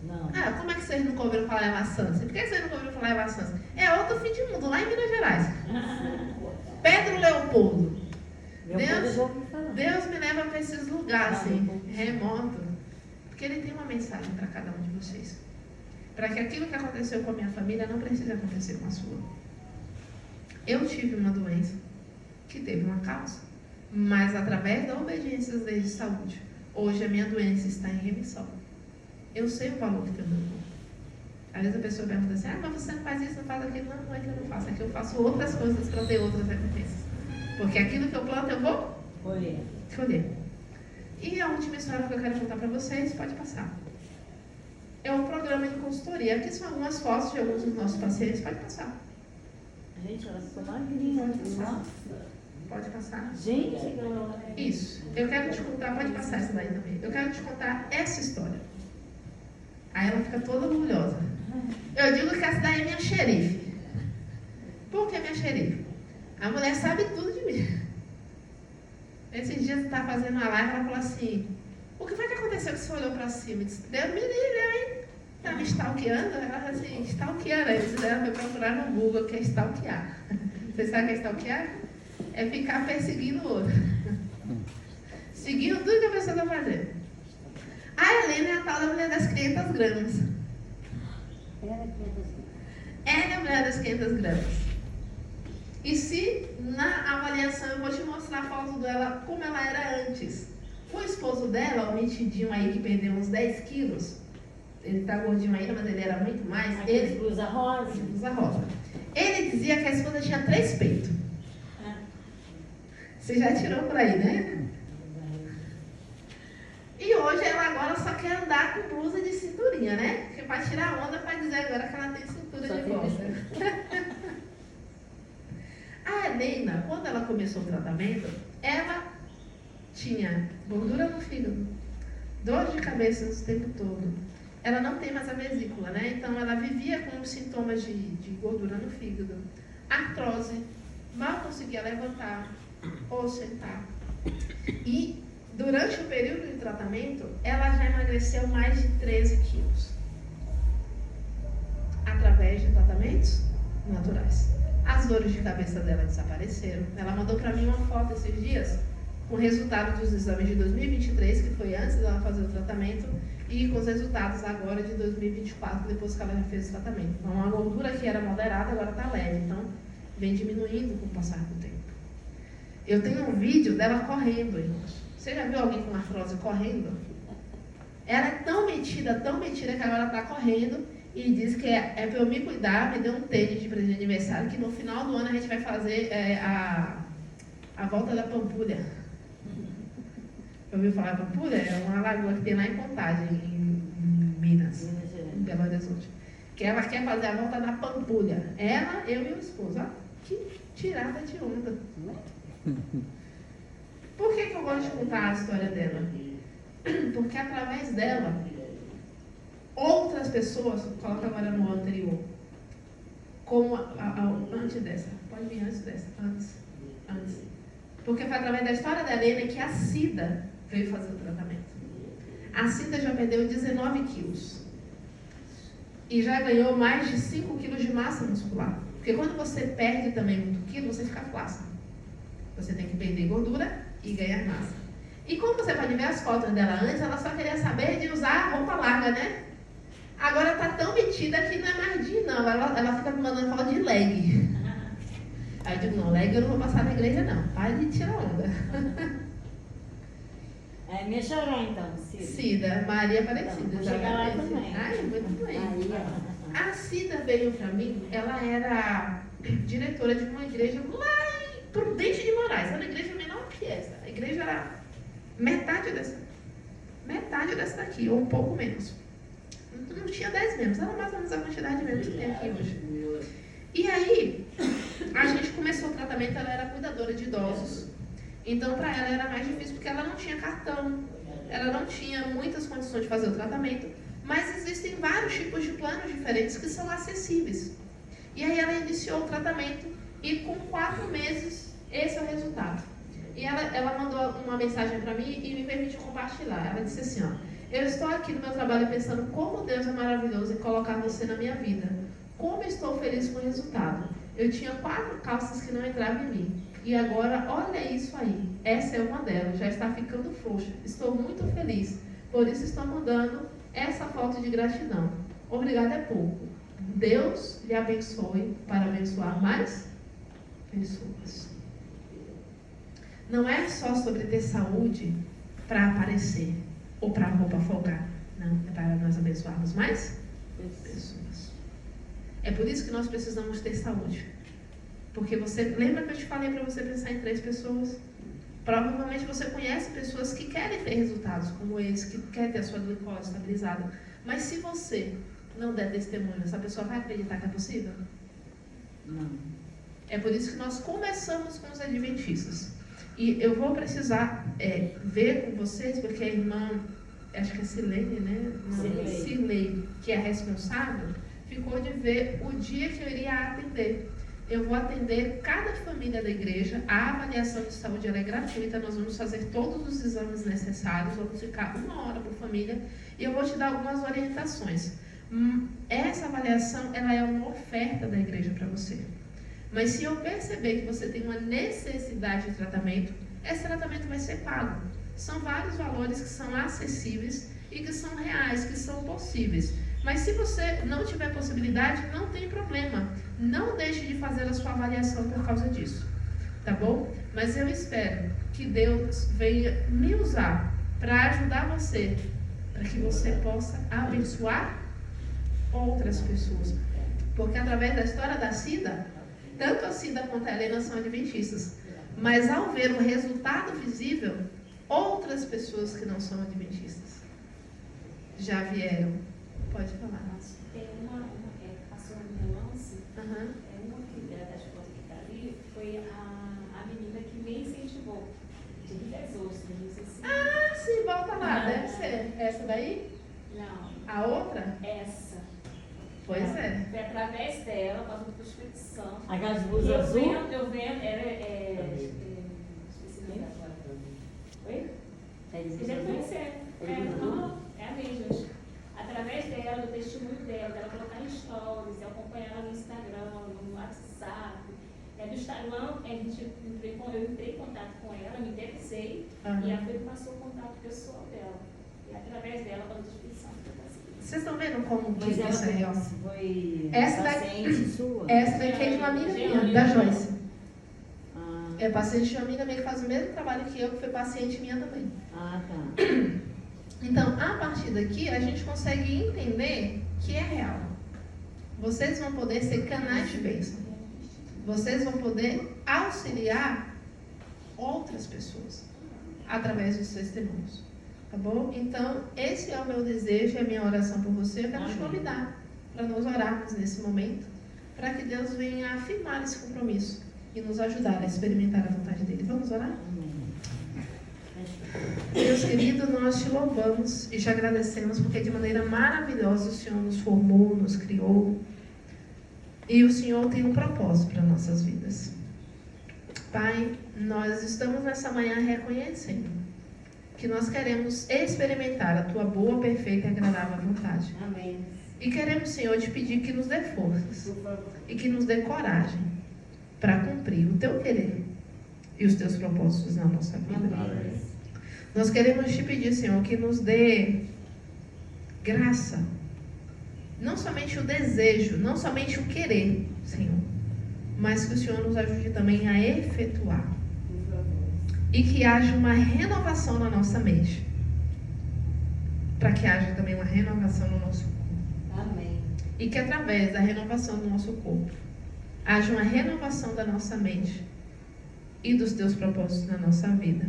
Não. Ah, como é que vocês nunca ouviram falar em La Sance? Por que vocês nunca ouviram falar em La Sance? É outro fim de mundo, lá em Minas Gerais. Pedro Leopoldo. Meu Deus- povo já ouviu falar. Deus me leva para esses lugares, assim, remoto. Porque Ele tem uma mensagem para cada um de vocês. Para que aquilo que aconteceu com a minha família não precise acontecer com a sua. Eu tive uma doença que teve uma causa. Mas através da obediência às leis de saúde, hoje a minha doença está em remissão. Eu sei o valor que tem o meu corpo. Às vezes a pessoa pergunta assim, mas você não faz isso, não faz aquilo. Não, não é que eu não faço, é que eu faço outras coisas para ter outras recompensas. Porque aquilo que eu planto, eu vou colher. E a última história que eu quero contar para vocês, pode passar. É um programa de consultoria. Aqui são algumas fotos de alguns dos nossos pacientes, pode passar. Gente, ela ficou magrinha. Nossa. Pode passar. Gente, ela... Isso. Eu quero te contar, pode passar essa daí também. Eu quero te contar essa história. Aí ela fica toda orgulhosa. Eu digo que essa daí é minha xerife. Por que minha xerife? A mulher sabe tudo de mim. Esses dias eu estava fazendo uma live, ela falou assim, o que foi que aconteceu que você olhou para cima? Eu disse, Deus me livre, hein? Tá me stalkeando? Ela falou assim, stalkeando. Aí ela foi procurar no Google o que é stalkear. Você sabe o que é stalkear? É ficar perseguindo o outro. Seguindo tudo que a pessoa está fazendo. A Helena é a tal da mulher das 500 gramas. Ela é a mulher das 500 gramas. E se na avaliação eu vou te mostrar a foto dela como ela era antes. O esposo dela, o metidinho aí que perdeu uns 10 quilos, ele tá gordinho ainda, mas ele era muito mais. Aqueles Ele blusa rosa. usa rosa. Ele dizia que a esposa tinha 3 peitos. Você já tirou por aí, né? E hoje ela agora só quer andar com blusa de cinturinha, né? Porque para tirar onda, para dizer agora que ela tem cintura de volta. A Helena, quando ela começou o tratamento, ela tinha gordura no fígado, dor de cabeça o tempo todo. Ela não tem mais a vesícula, né? Então ela vivia com sintomas de gordura no fígado, artrose, mal conseguia levantar ou sentar. E durante o período de tratamento, ela já emagreceu mais de 13 quilos. Através de tratamentos naturais. As dores de cabeça dela desapareceram. Ela mandou para mim uma foto esses dias com o resultado dos exames de 2023, que foi antes dela fazer o tratamento, e com os resultados agora de 2024, depois que ela já fez o tratamento. Então, a gordura que era moderada agora está leve. Então, vem diminuindo com o passar do tempo. Eu tenho um vídeo dela correndo, irmãos. Você já viu alguém com artrose correndo? Ela é tão metida que agora ela está correndo. E diz que é para eu me cuidar, me deu um tênis de presente de aniversário, que no final do ano a gente vai fazer a volta da Pampulha. Ouviu falar Pampulha? É uma lagoa que tem lá em Contagem, em Minas, em Belo Horizonte. Que ela quer fazer a volta da Pampulha. Ela, eu e o esposo. Ó, que tirada de onda. Por que eu gosto de contar a história dela? Porque através dela, outras pessoas, coloca agora no anterior, como antes dessa, pode vir antes dessa, antes. Porque foi através da história da Helena que a Cida veio fazer o tratamento. A Cida já perdeu 19 quilos. E já ganhou mais de 5 quilos de massa muscular. Porque quando você perde também muito quilo, você fica flácido. Você tem que perder gordura e ganhar massa. E como você pode ver as fotos dela antes, ela só queria saber de usar roupa larga, né? Agora tá tão metida que não é mais jeans, não. Ela fica me mandando foto de leg. Aí eu digo, não, leg eu não vou passar na igreja, não. Para de tirar onda. É minha chorar então, Cida. Cida, Maria Aparecida. Então, vou chegar lá também. Ai, muito bem. Aí, ó. A Cida veio para mim, ela era diretora de uma igreja lá em Prudente de Moraes. Era uma igreja menor que essa. A igreja era metade dessa daqui, ou um pouco menos. Não tinha 10 membros, era mais ou menos a quantidade de membros que tem aqui hoje. E aí, a gente começou o tratamento, ela era cuidadora de idosos. Então, para ela era mais difícil, porque ela não tinha cartão, ela não tinha muitas condições de fazer o tratamento, mas existem vários tipos de planos diferentes que são acessíveis. E aí ela iniciou o tratamento e com 4 meses, esse é o resultado. E ela mandou uma mensagem para mim e me permitiu compartilhar. Ela disse assim, ó, eu estou aqui no meu trabalho pensando como Deus é maravilhoso em colocar você na minha vida. Como estou feliz com o resultado. Eu tinha 4 calças que não entravam em mim. E agora, olha isso aí. Essa é uma delas, já está ficando frouxa. Estou muito feliz. Por isso estou mandando essa foto de gratidão. Obrigada é pouco. Deus lhe abençoe para abençoar mais pessoas. Não é só sobre ter saúde para aparecer ou para a roupa folgar. Não, é para nós abençoarmos mais pessoas. É por isso que nós precisamos ter saúde. Porque você, lembra que eu te falei para você pensar em 3 pessoas? Provavelmente você conhece pessoas que querem ter resultados como esse, que querem ter a sua glicose estabilizada. Mas se você não der testemunho, essa pessoa vai acreditar que é possível? Não. É por isso que nós começamos com os adventistas. E eu vou precisar ver com vocês, porque a irmã, acho que é Silene, né? Silene, que é responsável, ficou de ver o dia que eu iria atender. Eu vou atender cada família da igreja. A avaliação de saúde ela é gratuita. Nós vamos fazer todos os exames necessários. Vamos ficar 1 hora por família. E eu vou te dar algumas orientações. Essa avaliação ela é uma oferta da igreja para você. Mas se eu perceber que você tem uma necessidade de tratamento, esse tratamento vai ser pago. São vários valores que são acessíveis e que são reais, que são possíveis. Mas se você não tiver possibilidade, não tem problema. Não deixe de fazer a sua avaliação por causa disso. Tá bom? Mas eu espero que Deus venha me usar para ajudar você, para que você possa abençoar outras pessoas. Porque através da história da Cida, tanto a Cida quanto a Helena são adventistas. Mas ao ver o resultado visível, outras pessoas que não são adventistas já vieram. Pode falar. Tem uma passou no meu lance, uma filha das fotos que está ali, foi a menina que me incentivou. De Jesus, não sei se... Ah, sim, volta lá, deve ser. Essa daí? Não. A outra? Essa. Pois é. Foi através dela, passando por Espírito Santo. Aquelas blusas azul? Eu vendo, esqueci o nome agora. Oi? Você já conheceu? É a mesma. Através dela, do testemunho dela colocar em stories, eu acompanhar ela no Instagram, no WhatsApp. Do Instagram, eu entrei em contato com ela, me interessei, e ela foi passou o contato pessoal dela. E através dela, quando a descrição. Vocês estão vendo como que Mas isso é real? foi Essa paciente sua? Essa daqui é de uma amiga minha, da Joyce. Ah. É paciente de uma amiga minha que faz o mesmo trabalho que eu, que foi paciente minha também. Ah, tá. Então, a partir daqui, a gente consegue entender que é real. Vocês vão poder ser canais de bênção. Vocês vão poder auxiliar outras pessoas através dos testemunhos. Tá bom? Então, esse é o meu desejo, é a minha oração por você. Eu quero te convidar para nós orarmos nesse momento, para que Deus venha afirmar esse compromisso e nos ajudar a experimentar a vontade dele. Vamos orar? Amém. Deus querido, nós te louvamos e te agradecemos porque de maneira maravilhosa o Senhor nos formou, nos criou. E o Senhor tem um propósito para nossas vidas. Pai, nós estamos nessa manhã reconhecendo que nós queremos experimentar a Tua boa, perfeita e agradável vontade. Amém. E queremos, Senhor, te pedir que nos dê forças Por favor. e que nos dê coragem para cumprir o Teu querer e os Teus propósitos na nossa vida. Amém. Nós queremos te pedir, Senhor, que nos dê graça. Não somente o desejo, não somente o querer, Senhor, mas que o Senhor nos ajude também a efetuar. Por favor. E que haja uma renovação na nossa mente. Para que haja também uma renovação no nosso corpo. Amém. E que através da renovação do nosso corpo, haja uma renovação da nossa mente e dos teus propósitos na nossa vida.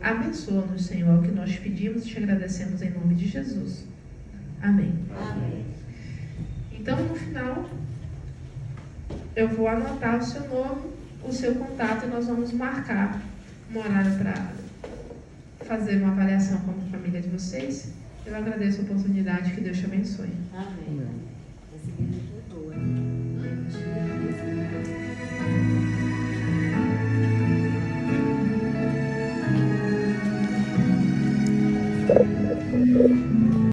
Abençoa-nos, Senhor, é o que nós te pedimos e te agradecemos em nome de Jesus. Amém. Amém. Então, no final, eu vou anotar o seu nome, o seu contato e nós vamos marcar um horário para fazer uma avaliação com a família de vocês. Eu agradeço a oportunidade, que Deus te abençoe. Amém. Essa igreja é boa. Gente,